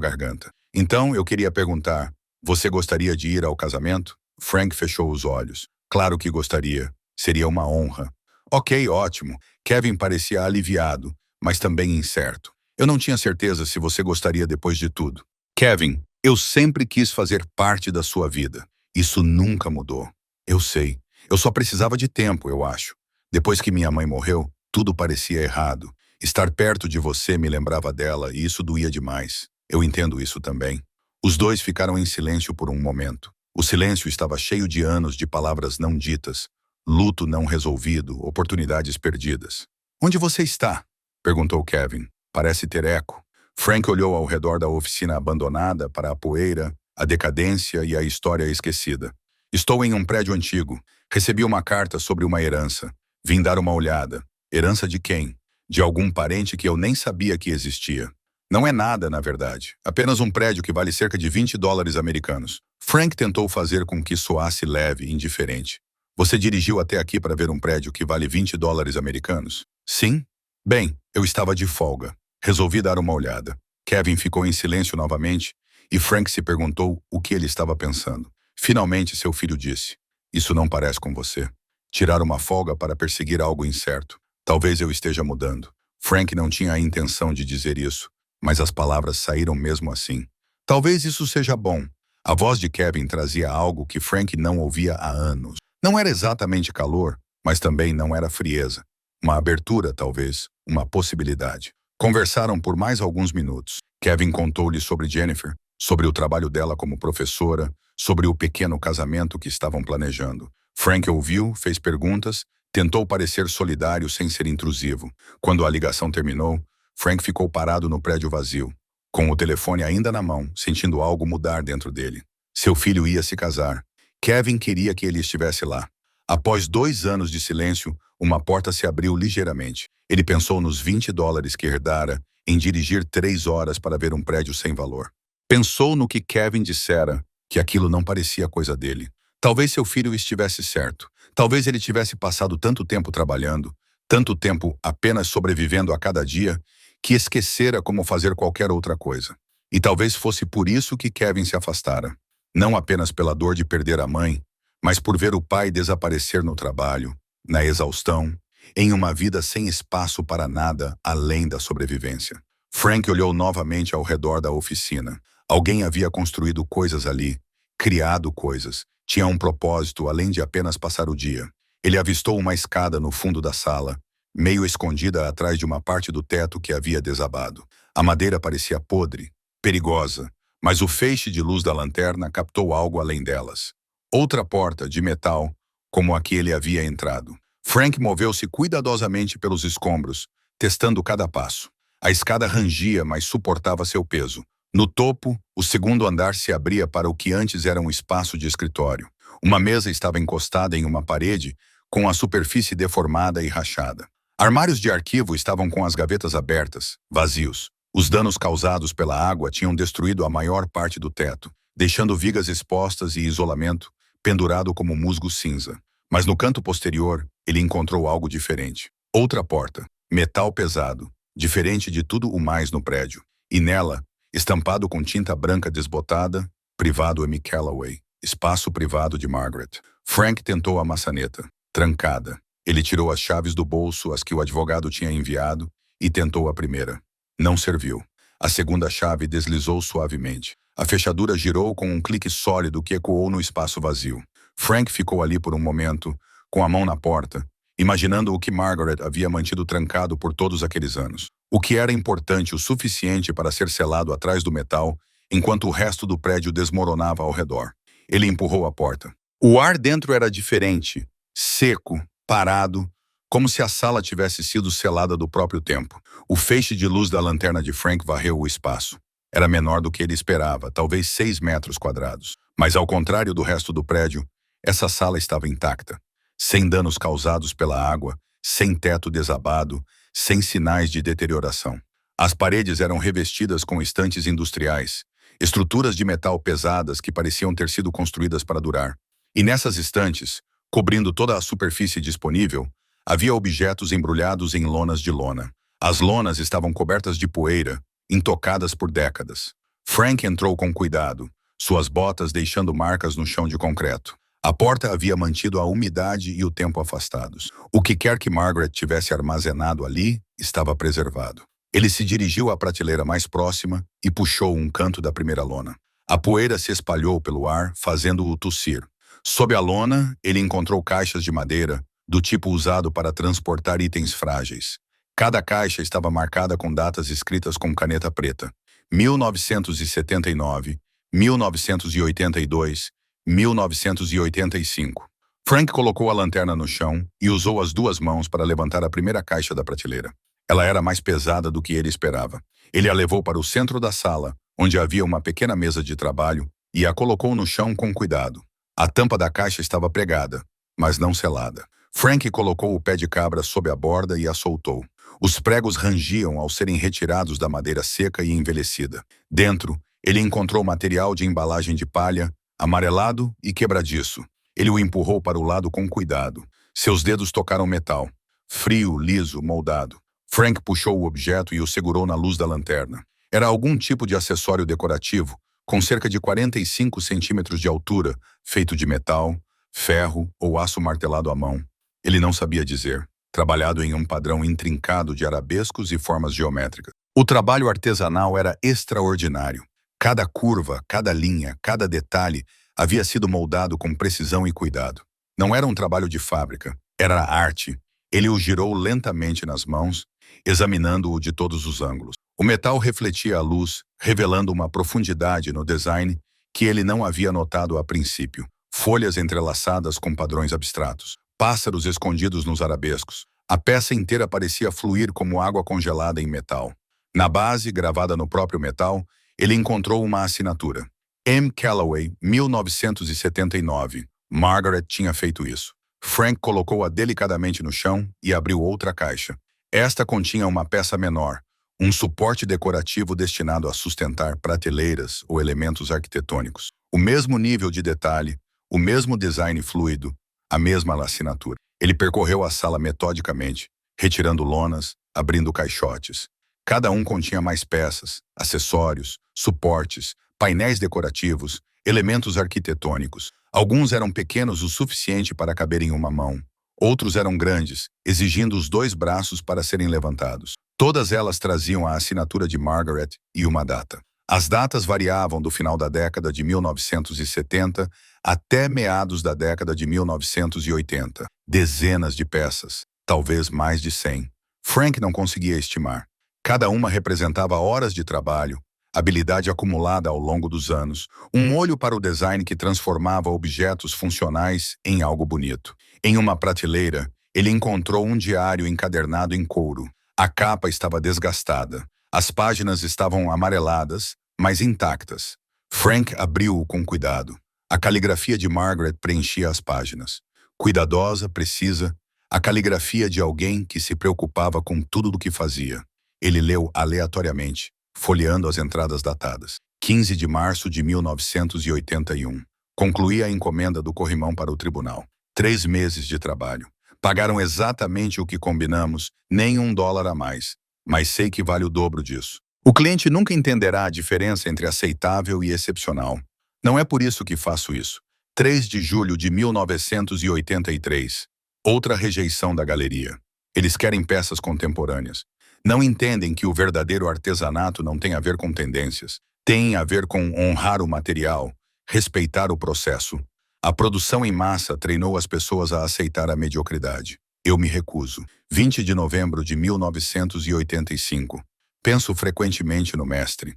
garganta. Então, eu queria perguntar, você gostaria de ir ao casamento? Frank fechou os olhos. Claro que gostaria. Seria uma honra. Ok, ótimo. Kevin parecia aliviado, mas também incerto. Eu não tinha certeza se você gostaria depois de tudo. Kevin, eu sempre quis fazer parte da sua vida. Isso nunca mudou. Eu sei. Eu só precisava de tempo, eu acho. Depois que minha mãe morreu, tudo parecia errado. Estar perto de você me lembrava dela e isso doía demais. Eu entendo isso também. Os dois ficaram em silêncio por um momento. O silêncio estava cheio de anos de palavras não ditas, luto não resolvido, oportunidades perdidas. Onde você está? Perguntou Kevin. Parece ter eco. Frank olhou ao redor da oficina abandonada para a poeira, a decadência e a história esquecida. Estou em um prédio antigo. Recebi uma carta sobre uma herança. Vim dar uma olhada. Herança de quem? De algum parente que eu nem sabia que existia. Não é nada, na verdade. Apenas um prédio que vale cerca de 20 dólares americanos. Frank tentou fazer com que soasse leve e indiferente. Você dirigiu até aqui para ver um prédio que vale 20 dólares americanos? Sim? Bem, eu estava de folga. Resolvi dar uma olhada. Kevin ficou em silêncio novamente e Frank se perguntou o que ele estava pensando. Finalmente, seu filho disse: Isso não parece com você. Tirar uma folga para perseguir algo incerto. Talvez eu esteja mudando. Frank não tinha a intenção de dizer isso, mas as palavras saíram mesmo assim. Talvez isso seja bom. A voz de Kevin trazia algo que Frank não ouvia há anos. Não era exatamente calor, mas também não era frieza. Uma abertura, talvez, uma possibilidade. Conversaram por mais alguns minutos. Kevin contou-lhe sobre Jennifer, sobre o trabalho dela como professora, sobre o pequeno casamento que estavam planejando. Frank ouviu, fez perguntas, tentou parecer solidário sem ser intrusivo. Quando a ligação terminou, Frank ficou parado no prédio vazio, com o telefone ainda na mão, sentindo algo mudar dentro dele. Seu filho ia se casar. Kevin queria que ele estivesse lá. Após 2 anos de silêncio, uma porta se abriu ligeiramente. Ele pensou nos 20 dólares que herdara em dirigir 3 horas para ver um prédio sem valor. Pensou no que Kevin dissera, que aquilo não parecia coisa dele. Talvez seu filho estivesse certo. Talvez ele tivesse passado tanto tempo trabalhando, tanto tempo apenas sobrevivendo a cada dia, que esquecera como fazer qualquer outra coisa. E talvez fosse por isso que Kevin se afastara. Não apenas pela dor de perder a mãe, mas por ver o pai desaparecer no trabalho, na exaustão, em uma vida sem espaço para nada além da sobrevivência. Frank olhou novamente ao redor da oficina. Alguém havia construído coisas ali, criado coisas, tinha um propósito além de apenas passar o dia. Ele avistou uma escada no fundo da sala, meio escondida atrás de uma parte do teto que havia desabado. A madeira parecia podre, perigosa, mas o feixe de luz da lanterna captou algo além delas. Outra porta, de metal, como a que ele havia entrado. Frank moveu-se cuidadosamente pelos escombros, testando cada passo. A escada rangia, mas suportava seu peso. No topo, o segundo andar se abria para o que antes era um espaço de escritório. Uma mesa estava encostada em uma parede, com a superfície deformada e rachada. Armários de arquivo estavam com as gavetas abertas, vazios. Os danos causados pela água tinham destruído a maior parte do teto, deixando vigas expostas e isolamento pendurado como musgo cinza. Mas no canto posterior, ele encontrou algo diferente. Outra porta, metal pesado, diferente de tudo o mais no prédio. E nela, estampado com tinta branca desbotada, privado M. Calloway, espaço privado de Margaret. Frank tentou a maçaneta, trancada. Ele tirou as chaves do bolso, as que o advogado tinha enviado, e tentou a primeira. Não serviu. A segunda chave deslizou suavemente. A fechadura girou com um clique sólido que ecoou no espaço vazio. Frank ficou ali por um momento, com a mão na porta, imaginando o que Margaret havia mantido trancado por todos aqueles anos. O que era importante o suficiente para ser selado atrás do metal, enquanto o resto do prédio desmoronava ao redor. Ele empurrou a porta. O ar dentro era diferente, seco, parado, como se a sala tivesse sido selada do próprio tempo. O feixe de luz da lanterna de Frank varreu o espaço. Era menor do que ele esperava, talvez 6 metros quadrados. Mas ao contrário do resto do prédio, essa sala estava intacta, sem danos causados pela água, sem teto desabado, sem sinais de deterioração. As paredes eram revestidas com estantes industriais, estruturas de metal pesadas que pareciam ter sido construídas para durar. E nessas estantes, cobrindo toda a superfície disponível, havia objetos embrulhados em lonas de lona. As lonas estavam cobertas de poeira, intocadas por décadas. Frank entrou com cuidado, suas botas deixando marcas no chão de concreto. A porta havia mantido a umidade e o tempo afastados. O que quer que Margaret tivesse armazenado ali estava preservado. Ele se dirigiu à prateleira mais próxima e puxou um canto da primeira lona. A poeira se espalhou pelo ar, fazendo-o tossir. Sob a lona, ele encontrou caixas de madeira, do tipo usado para transportar itens frágeis. Cada caixa estava marcada com datas escritas com caneta preta. 1979, 1982, 1985. Frank colocou a lanterna no chão e usou as 2 mãos para levantar a primeira caixa da prateleira. Ela era mais pesada do que ele esperava. Ele a levou para o centro da sala, onde havia uma pequena mesa de trabalho, e a colocou no chão com cuidado. A tampa da caixa estava pregada, mas não selada. Frank colocou o pé de cabra sob a borda e a soltou. Os pregos rangiam ao serem retirados da madeira seca e envelhecida. Dentro, ele encontrou material de embalagem de palha, amarelado e quebradiço. Ele o empurrou para o lado com cuidado. Seus dedos tocaram metal. Frio, liso, moldado. Frank puxou o objeto e o segurou na luz da lanterna. Era algum tipo de acessório decorativo, com cerca de 45 centímetros de altura, feito de metal, ferro ou aço martelado à mão. Ele não sabia dizer, trabalhado em um padrão intrincado de arabescos e formas geométricas. O trabalho artesanal era extraordinário. Cada curva, cada linha, cada detalhe havia sido moldado com precisão e cuidado. Não era um trabalho de fábrica, era arte. Ele o girou lentamente nas mãos, examinando-o de todos os ângulos. O metal refletia a luz, revelando uma profundidade no design que ele não havia notado a princípio. Folhas entrelaçadas com padrões abstratos, pássaros escondidos nos arabescos. A peça inteira parecia fluir como água congelada em metal. Na base, gravada no próprio metal, ele encontrou uma assinatura. M. Callaway, 1979. Margaret tinha feito isso. Frank colocou-a delicadamente no chão e abriu outra caixa. Esta continha uma peça menor, um suporte decorativo destinado a sustentar prateleiras ou elementos arquitetônicos. O mesmo nível de detalhe, o mesmo design fluido, a mesma assinatura. Ele percorreu a sala metodicamente, retirando lonas, abrindo caixotes. Cada um continha mais peças, acessórios, suportes, painéis decorativos, elementos arquitetônicos. Alguns eram pequenos o suficiente para caber em uma mão. Outros eram grandes, exigindo os 2 braços para serem levantados. Todas elas traziam a assinatura de Margaret e uma data. As datas variavam do final da década de 1970 até meados da década de 1980. Dezenas de peças, talvez mais de 100. Frank não conseguia estimar. Cada uma representava horas de trabalho, habilidade acumulada ao longo dos anos, um olho para o design que transformava objetos funcionais em algo bonito. Em uma prateleira, ele encontrou um diário encadernado em couro. A capa estava desgastada. As páginas estavam amareladas, mas intactas. Frank abriu-o com cuidado. A caligrafia de Margaret preenchia as páginas. Cuidadosa, precisa, a caligrafia de alguém que se preocupava com tudo do que fazia. Ele leu aleatoriamente, folheando as entradas datadas. 15 de março de 1981. Concluí a encomenda do corrimão para o tribunal. 3 meses de trabalho. Pagaram exatamente o que combinamos, nem $1 a mais. Mas sei que vale o dobro disso. O cliente nunca entenderá a diferença entre aceitável e excepcional. Não é por isso que faço isso. 3 de julho de 1983. Outra rejeição da galeria. Eles querem peças contemporâneas. Não entendem que o verdadeiro artesanato não tem a ver com tendências. Tem a ver com honrar o material, respeitar o processo. A produção em massa treinou as pessoas a aceitar a mediocridade. Eu me recuso. 20 de novembro de 1985. Penso frequentemente no mestre.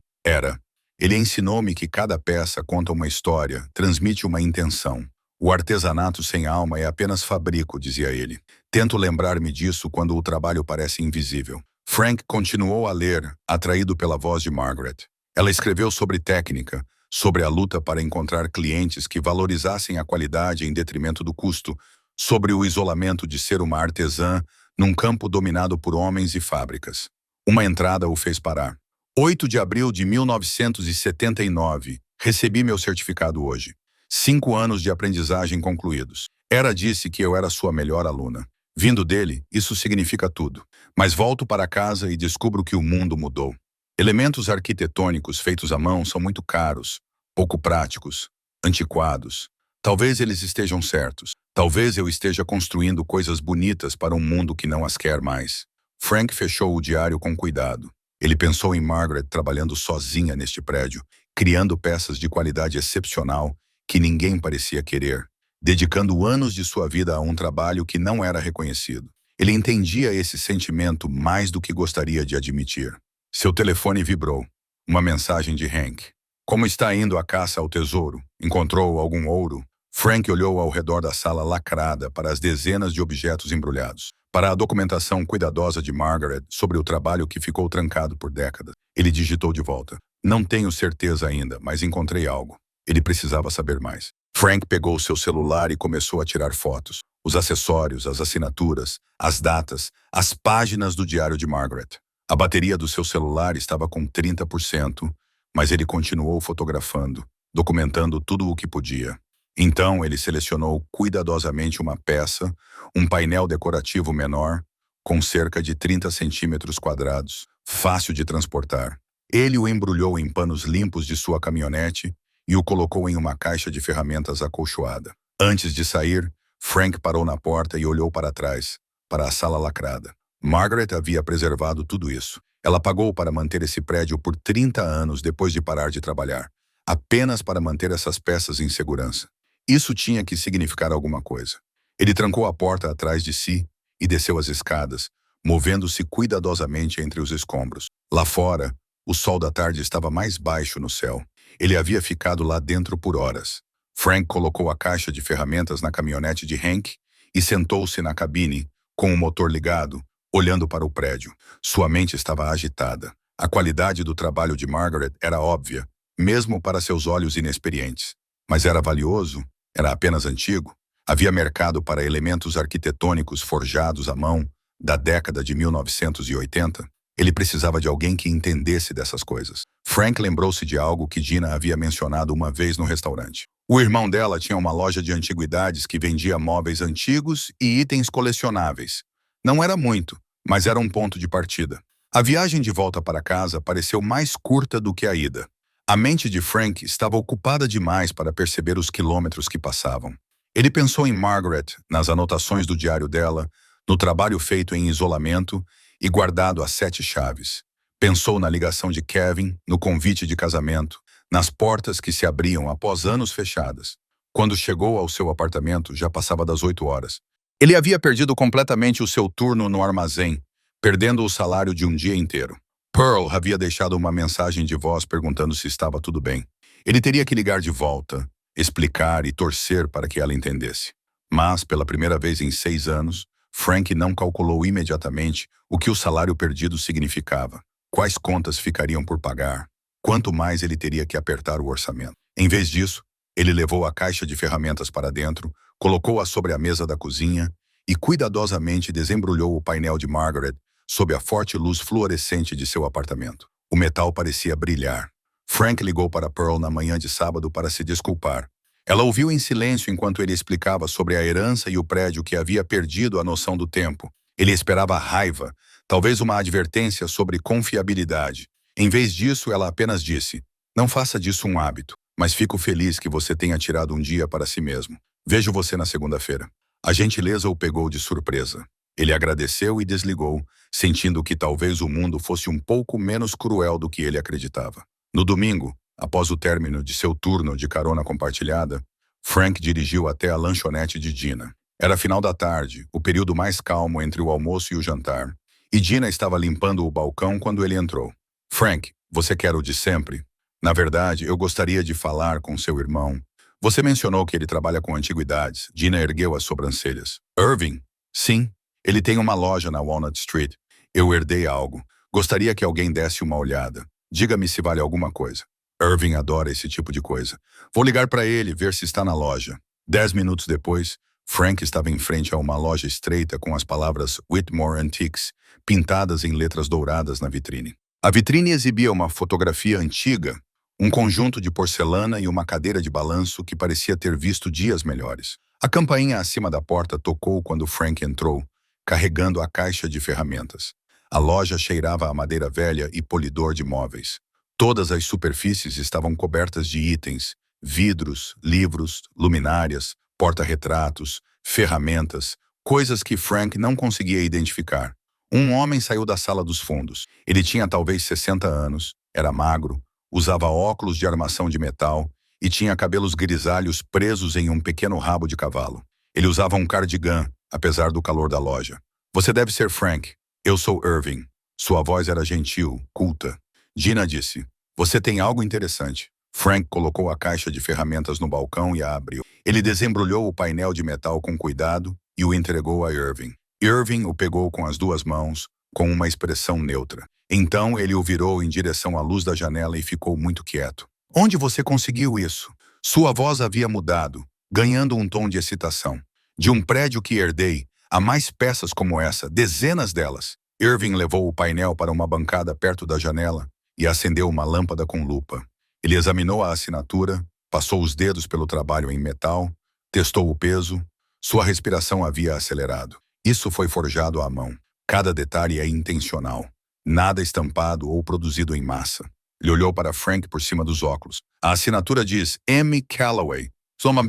Ele ensinou-me que cada peça conta uma história, transmite uma intenção. O artesanato sem alma é apenas fabrico, dizia ele. Tento lembrar-me disso quando o trabalho parece invisível. Frank continuou a ler, atraído pela voz de Margaret. Ela escreveu sobre técnica, sobre a luta para encontrar clientes que valorizassem a qualidade em detrimento do custo, sobre o isolamento de ser uma artesã num campo dominado por homens e fábricas. Uma entrada o fez parar. 8 de abril de 1979. Recebi meu certificado hoje. 5 anos de aprendizagem concluídos. Disse que eu era sua melhor aluna. Vindo dele, isso significa tudo. Mas volto para casa e descubro que o mundo mudou. Elementos arquitetônicos feitos à mão são muito caros, pouco práticos, antiquados. Talvez eles estejam certos. Talvez eu esteja construindo coisas bonitas para um mundo que não as quer mais. Frank fechou o diário com cuidado. Ele pensou em Margaret trabalhando sozinha neste prédio, criando peças de qualidade excepcional que ninguém parecia querer, dedicando anos de sua vida a um trabalho que não era reconhecido. Ele entendia esse sentimento mais do que gostaria de admitir. Seu telefone vibrou. Uma mensagem de Hank. Como está indo a caça ao tesouro? Encontrou algum ouro? Frank olhou ao redor da sala lacrada para as dezenas de objetos embrulhados, para a documentação cuidadosa de Margaret sobre o trabalho que ficou trancado por décadas. Ele digitou de volta. Não tenho certeza ainda, mas encontrei algo. Ele precisava saber mais. Frank pegou seu celular e começou a tirar fotos. Os acessórios, as assinaturas, as datas, as páginas do diário de Margaret. A bateria do seu celular estava com 30%, mas ele continuou fotografando, documentando tudo o que podia. Então ele selecionou cuidadosamente uma peça, um painel decorativo menor, com cerca de 30 centímetros quadrados, fácil de transportar. Ele o embrulhou em panos limpos de sua caminhonete e o colocou em uma caixa de ferramentas acolchoada. Antes de sair, Frank parou na porta e olhou para trás, para a sala lacrada. Margaret havia preservado tudo isso. Ela pagou para manter esse prédio por 30 anos depois de parar de trabalhar, apenas para manter essas peças em segurança. Isso tinha que significar alguma coisa. Ele trancou a porta atrás de si e desceu as escadas, movendo-se cuidadosamente entre os escombros. Lá fora, o sol da tarde estava mais baixo no céu. Ele havia ficado lá dentro por horas. Frank colocou a caixa de ferramentas na caminhonete de Hank e sentou-se na cabine, com o motor ligado, olhando para o prédio. Sua mente estava agitada. A qualidade do trabalho de Margaret era óbvia, mesmo para seus olhos inexperientes. Mas era valioso? Era apenas antigo? Havia mercado para elementos arquitetônicos forjados à mão da década de 1980? Ele precisava de alguém que entendesse dessas coisas. Frank lembrou-se de algo que Dina havia mencionado uma vez no restaurante. O irmão dela tinha uma loja de antiguidades que vendia móveis antigos e itens colecionáveis. Não era muito, mas era um ponto de partida. A viagem de volta para casa pareceu mais curta do que a ida. A mente de Frank estava ocupada demais para perceber os quilômetros que passavam. Ele pensou em Margaret, nas anotações do diário dela, no trabalho feito em isolamento e guardado a 7 chaves. Pensou na ligação de Kevin, no convite de casamento, nas portas que se abriam após anos fechadas. Quando chegou ao seu apartamento, já passava das 8 horas. Ele havia perdido completamente o seu turno no armazém, perdendo o salário de um dia inteiro. Pearl havia deixado uma mensagem de voz perguntando se estava tudo bem. Ele teria que ligar de volta, explicar e torcer para que ela entendesse. Mas, pela primeira vez em 6 anos, Frank não calculou imediatamente o que o salário perdido significava, quais contas ficariam por pagar, quanto mais ele teria que apertar o orçamento. Em vez disso, ele levou a caixa de ferramentas para dentro, colocou-a sobre a mesa da cozinha e cuidadosamente desembrulhou o painel de Margaret sob a forte luz fluorescente de seu apartamento. O metal parecia brilhar. Frank ligou para Pearl na manhã de sábado para se desculpar. Ela ouviu em silêncio enquanto ele explicava sobre a herança e o prédio que havia perdido a noção do tempo. Ele esperava raiva, talvez uma advertência sobre confiabilidade. Em vez disso, ela apenas disse: "Não faça disso um hábito, mas fico feliz que você tenha tirado um dia para si mesmo. Vejo você na segunda-feira." A gentileza o pegou de surpresa. Ele agradeceu e desligou, sentindo que talvez o mundo fosse um pouco menos cruel do que ele acreditava. No domingo, após o término de seu turno de carona compartilhada, Frank dirigiu até a lanchonete de Dina. Era final da tarde, o período mais calmo entre o almoço e o jantar, e Dina estava limpando o balcão quando ele entrou. "Frank, você quer o de sempre? Na verdade, eu gostaria de falar com seu irmão. Você mencionou que ele trabalha com antiguidades." Dina ergueu as sobrancelhas. "Irving?" "Sim. Ele tem uma loja na Walnut Street. Eu herdei algo. Gostaria que alguém desse uma olhada. Diga-me se vale alguma coisa." Irving adora esse tipo de coisa. "Vou ligar para ele, ver se está na loja." 10 minutos depois, Frank estava em frente a uma loja estreita com as palavras Whitmore Antiques pintadas em letras douradas na vitrine. A vitrine exibia uma fotografia antiga, um conjunto de porcelana e uma cadeira de balanço que parecia ter visto dias melhores. A campainha acima da porta tocou quando Frank entrou, carregando a caixa de ferramentas. A loja cheirava a madeira velha e polidor de móveis. Todas as superfícies estavam cobertas de itens, vidros, livros, luminárias, porta-retratos, ferramentas, coisas que Frank não conseguia identificar. Um homem saiu da sala dos fundos. Ele tinha talvez 60 anos, era magro, usava óculos de armação de metal e tinha cabelos grisalhos presos em um pequeno rabo de cavalo. Ele usava um cardigan, apesar do calor da loja. "Você deve ser Frank. Eu sou Irving." Sua voz era gentil, culta. Dina disse: "Você tem algo interessante." Frank colocou a caixa de ferramentas no balcão e a abriu. Ele desembrulhou o painel de metal com cuidado e o entregou a Irving. Irving o pegou com as duas mãos, com uma expressão neutra. Então ele o virou em direção à luz da janela e ficou muito quieto. Onde você conseguiu isso? Sua voz havia mudado, ganhando um tom de excitação. De um prédio que herdei, há mais peças como essa, dezenas delas. Irving levou o painel para uma bancada perto da janela e acendeu uma lâmpada com lupa. Ele examinou a assinatura, passou os dedos pelo trabalho em metal, testou o peso. Sua respiração havia acelerado. Isso foi forjado à mão. Cada detalhe é intencional. Nada estampado ou produzido em massa. Ele olhou para Frank por cima dos óculos. A assinatura diz M. Callaway. Soma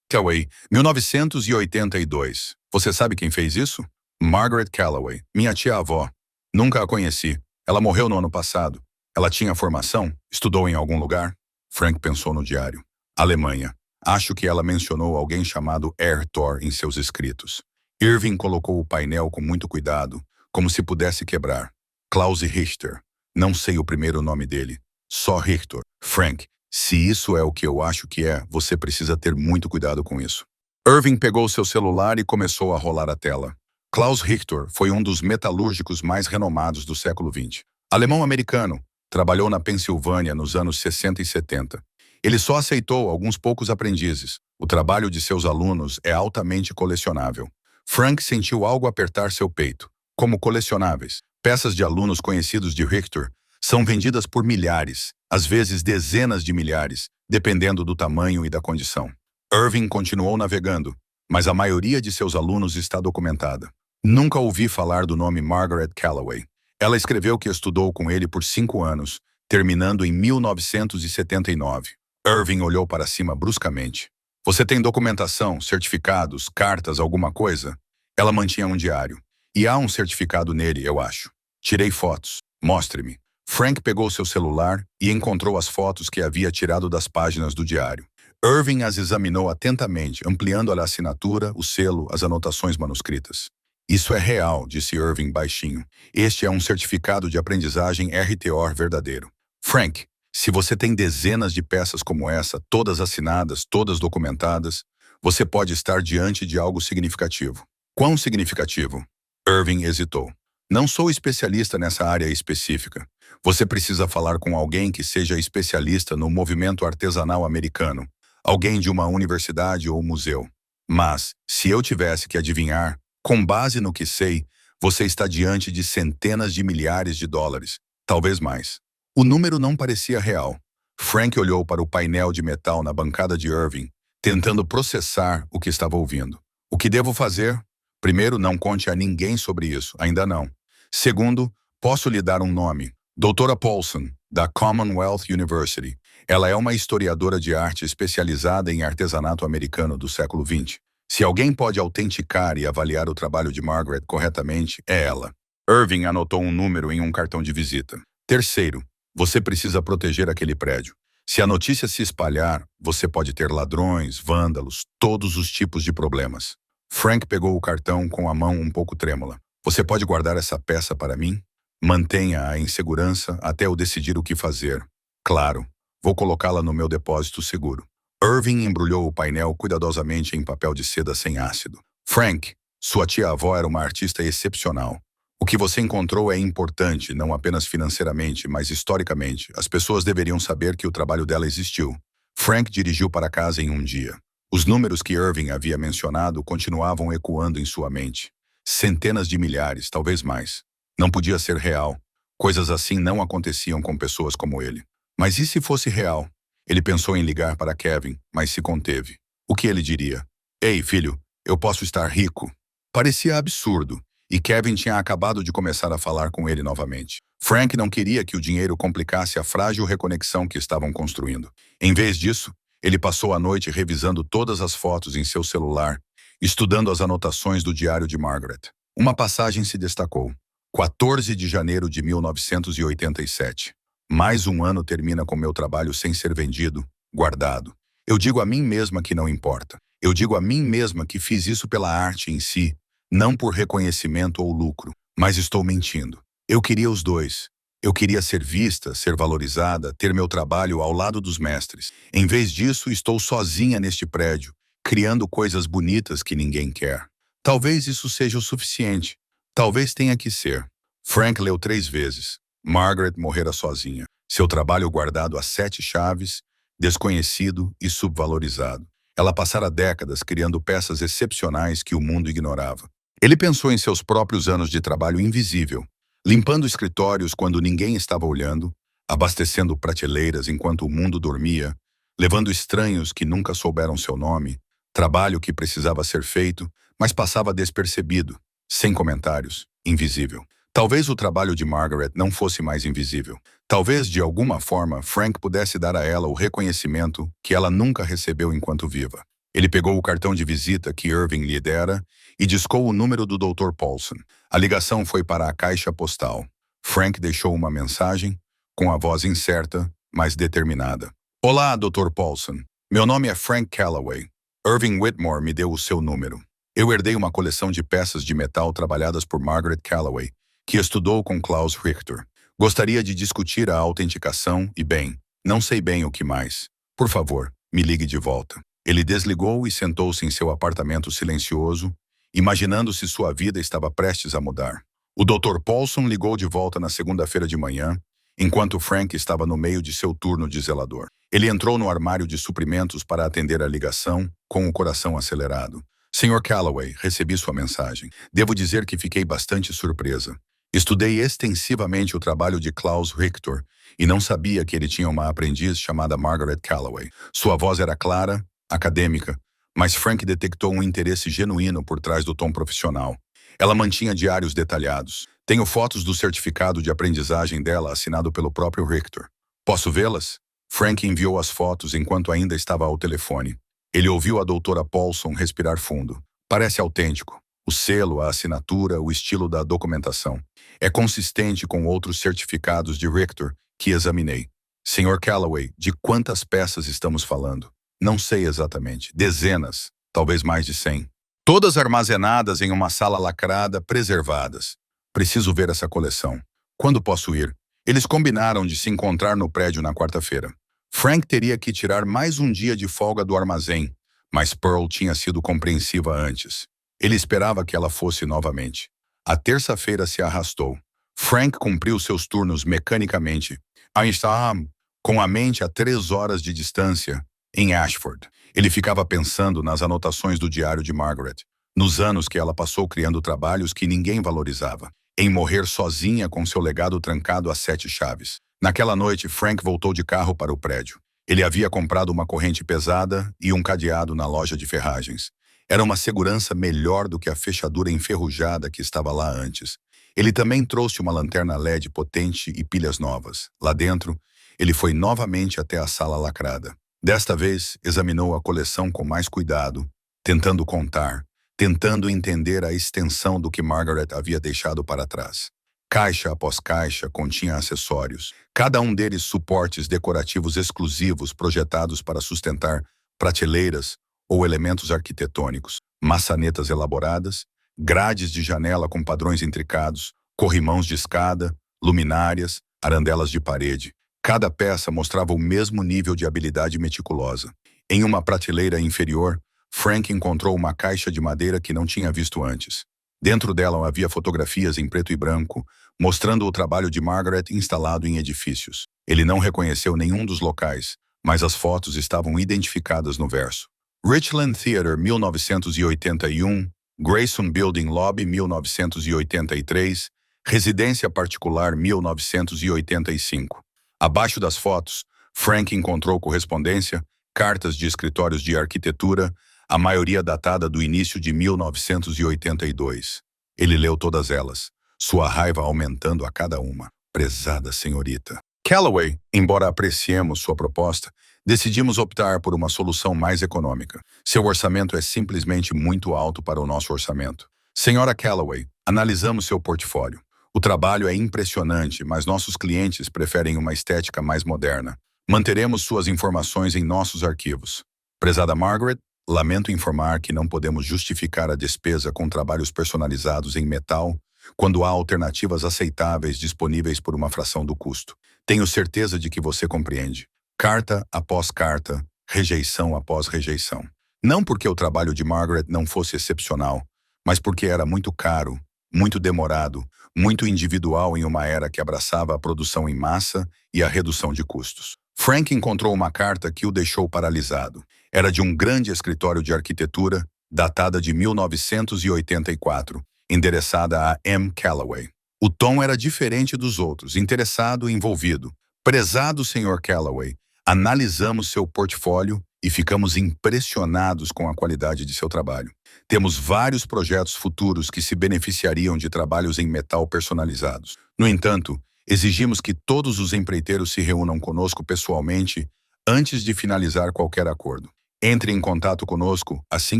Callaway, 1982. Você sabe quem fez isso? Margaret Callaway, minha tia-avó. Nunca a conheci. Ela morreu no ano passado. Ela tinha formação? Estudou em algum lugar? Frank pensou no diário. Alemanha. Acho que ela mencionou alguém chamado Erthor em seus escritos. Irving colocou o painel com muito cuidado, como se pudesse quebrar. Klaus Richter. Não sei o primeiro nome dele. Só Richter. Frank, se isso é o que eu acho que é, você precisa ter muito cuidado com isso. Irving pegou seu celular e começou a rolar a tela. Klaus Richter foi um dos metalúrgicos mais renomados do século XX. Alemão-americano, trabalhou na Pensilvânia nos anos 60 e 70. Ele só aceitou alguns poucos aprendizes. O trabalho de seus alunos é altamente colecionável. Frank sentiu algo apertar seu peito. Como colecionáveis, peças de alunos conhecidos de Richter são vendidas por milhares, às vezes dezenas de milhares, dependendo do tamanho e da condição. Irving continuou navegando, mas a maioria de seus alunos está documentada. Nunca ouvi falar do nome Margaret Callaway. Ela escreveu que estudou com ele por 5 anos, terminando em 1979. Irving olhou para cima bruscamente. Você tem documentação, certificados, cartas, alguma coisa? Ela mantinha um diário. E há um certificado nele, eu acho. Tirei fotos. Mostre-me. Frank pegou seu celular e encontrou as fotos que havia tirado das páginas do diário. Irving as examinou atentamente, ampliando a assinatura, o selo, as anotações manuscritas. Isso é real, disse Irving baixinho. Este é um certificado de aprendizagem RTO verdadeiro. Frank, se você tem dezenas de peças como essa, todas assinadas, todas documentadas, você pode estar diante de algo significativo. Quão significativo? Irving hesitou. Não sou especialista nessa área específica. Você precisa falar com alguém que seja especialista no movimento artesanal americano, alguém de uma universidade ou museu. Mas, se eu tivesse que adivinhar, com base no que sei, você está diante de centenas de milhares de dólares, talvez mais. O número não parecia real. Frank olhou para o painel de metal na bancada de Irving, tentando processar o que estava ouvindo. O que devo fazer? Primeiro, não conte a ninguém sobre isso, ainda não. Segundo, posso lhe dar um nome. Doutora Paulson, da Commonwealth University. Ela é uma historiadora de arte especializada em artesanato americano do século XX. Se alguém pode autenticar e avaliar o trabalho de Margaret corretamente, é ela. Irving anotou um número em um cartão de visita. Terceiro, você precisa proteger aquele prédio. Se a notícia se espalhar, você pode ter ladrões, vândalos, todos os tipos de problemas. Frank pegou o cartão com a mão um pouco trêmula. Você pode guardar essa peça para mim? Mantenha-a em segurança até eu decidir o que fazer. Claro, vou colocá-la no meu depósito seguro. Irving embrulhou o painel cuidadosamente em papel de seda sem ácido. Frank, sua tia-avó era uma artista excepcional. O que você encontrou é importante, não apenas financeiramente, mas historicamente. As pessoas deveriam saber que o trabalho dela existiu. Frank dirigiu para casa em um dia. Os números que Irving havia mencionado continuavam ecoando em sua mente. Centenas de milhares, talvez mais. Não podia ser real. Coisas assim não aconteciam com pessoas como ele. Mas e se fosse real? Ele pensou em ligar para Kevin, mas se conteve. O que ele diria? Ei, filho, eu posso estar rico. Parecia absurdo, e Kevin tinha acabado de começar a falar com ele novamente. Frank não queria que o dinheiro complicasse a frágil reconexão que estavam construindo. Em vez disso, ele passou a noite revisando todas as fotos em seu celular, estudando as anotações do diário de Margaret. Uma passagem se destacou. 14 de janeiro de 1987. Mais um ano termina com meu trabalho sem ser vendido, guardado. Eu digo a mim mesma que não importa. Eu digo a mim mesma que fiz isso pela arte em si, não por reconhecimento ou lucro. Mas estou mentindo. Eu queria os dois. Eu queria ser vista, ser valorizada, ter meu trabalho ao lado dos mestres. Em vez disso, estou sozinha neste prédio, criando coisas bonitas que ninguém quer. Talvez isso seja o suficiente. Talvez tenha que ser. Frank leu 3 vezes. Margaret morrera sozinha. Seu trabalho guardado a 7 chaves, desconhecido e subvalorizado. Ela passara décadas criando peças excepcionais que o mundo ignorava. Ele pensou em seus próprios anos de trabalho invisível, limpando escritórios quando ninguém estava olhando, abastecendo prateleiras enquanto o mundo dormia, levando estranhos que nunca souberam seu nome, trabalho que precisava ser feito, mas passava despercebido, sem comentários, invisível. Talvez o trabalho de Margaret não fosse mais invisível. Talvez, de alguma forma, Frank pudesse dar a ela o reconhecimento que ela nunca recebeu enquanto viva. Ele pegou o cartão de visita que Irving lhe dera e discou o número do Dr. Paulson. A ligação foi para a caixa postal. Frank deixou uma mensagem, com a voz incerta, mas determinada. Olá, Dr. Paulson. Meu nome é Frank Callaway. Irving Whitmore me deu o seu número. Eu herdei uma coleção de peças de metal trabalhadas por Margaret Callaway, que estudou com Klaus Richter. Gostaria de discutir a autenticação e, bem, não sei bem o que mais. Por favor, me ligue de volta. Ele desligou e sentou-se em seu apartamento silencioso, imaginando se sua vida estava prestes a mudar. O Dr. Paulson ligou de volta na segunda-feira de manhã, enquanto Frank estava no meio de seu turno de zelador. Ele entrou no armário de suprimentos para atender a ligação, com o coração acelerado. Sr. Callaway, recebi sua mensagem. Devo dizer que fiquei bastante surpresa. Estudei extensivamente o trabalho de Klaus Richter e não sabia que ele tinha uma aprendiz chamada Margaret Callaway. Sua voz era clara, acadêmica, mas Frank detectou um interesse genuíno por trás do tom profissional. Ela mantinha diários detalhados. Tenho fotos do certificado de aprendizagem dela assinado pelo próprio Richter. Posso vê-las? Frank enviou as fotos enquanto ainda estava ao telefone. Ele ouviu a doutora Paulson respirar fundo. Parece autêntico. O selo, a assinatura, o estilo da documentação. É consistente com outros certificados de Richter que examinei. Sr. Callaway, de quantas peças estamos falando? Não sei exatamente. Dezenas, talvez mais de 100. Todas armazenadas em uma sala lacrada, preservadas. Preciso ver essa coleção. Quando posso ir? Eles combinaram de se encontrar no prédio na quarta-feira. Frank teria que tirar mais um dia de folga do armazém, mas Pearl tinha sido compreensiva antes. Ele esperava que ela fosse novamente. A terça-feira se arrastou. Frank cumpriu seus turnos mecanicamente. Einstein, com a mente a 3 horas de distância, em Ashford. Ele ficava pensando nas anotações do diário de Margaret, nos anos que ela passou criando trabalhos que ninguém valorizava, em morrer sozinha com seu legado trancado a 7 chaves. Naquela noite, Frank voltou de carro para o prédio. Ele havia comprado uma corrente pesada e um cadeado na loja de ferragens. Era uma segurança melhor do que a fechadura enferrujada que estava lá antes. Ele também trouxe uma lanterna LED potente e pilhas novas. Lá dentro, ele foi novamente até a sala lacrada. Desta vez, examinou a coleção com mais cuidado, tentando contar, tentando entender a extensão do que Margaret havia deixado para trás. Caixa após caixa continha acessórios, cada um deles suportes decorativos exclusivos projetados para sustentar prateleiras ou elementos arquitetônicos, maçanetas elaboradas, grades de janela com padrões intricados, corrimãos de escada, luminárias, arandelas de parede. Cada peça mostrava o mesmo nível de habilidade meticulosa. Em uma prateleira inferior, Frank encontrou uma caixa de madeira que não tinha visto antes. Dentro dela havia fotografias em preto e branco, mostrando o trabalho de Margaret instalado em edifícios. Ele não reconheceu nenhum dos locais, mas as fotos estavam identificadas no verso. Richland Theatre, 1981, Grayson Building Lobby, 1983, Residência Particular, 1985. Abaixo das fotos, Frank encontrou correspondência, cartas de escritórios de arquitetura, a maioria datada do início de 1982. Ele leu todas elas, sua raiva aumentando a cada uma. Prezada senhorita Callaway, embora apreciemos sua proposta, decidimos optar por uma solução mais econômica. Seu orçamento é simplesmente muito alto para o nosso orçamento. Senhora Callaway, analisamos seu portfólio. O trabalho é impressionante, mas nossos clientes preferem uma estética mais moderna. Manteremos suas informações em nossos arquivos. Prezada Margaret, lamento informar que não podemos justificar a despesa com trabalhos personalizados em metal, quando há alternativas aceitáveis disponíveis por uma fração do custo. Tenho certeza de que você compreende. Carta após carta, rejeição após rejeição. Não porque o trabalho de Margaret não fosse excepcional, mas porque era muito caro, muito demorado, muito individual em uma era que abraçava a produção em massa e a redução de custos. Frank encontrou uma carta que o deixou paralisado. Era de um grande escritório de arquitetura, datada de 1984, endereçada a M. Calloway. O tom era diferente dos outros, interessado e envolvido. Prezado Sr. Calloway, analisamos seu portfólio e ficamos impressionados com a qualidade de seu trabalho. Temos vários projetos futuros que se beneficiariam de trabalhos em metal personalizados. No entanto, exigimos que todos os empreiteiros se reúnam conosco pessoalmente antes de finalizar qualquer acordo. Entre em contato conosco assim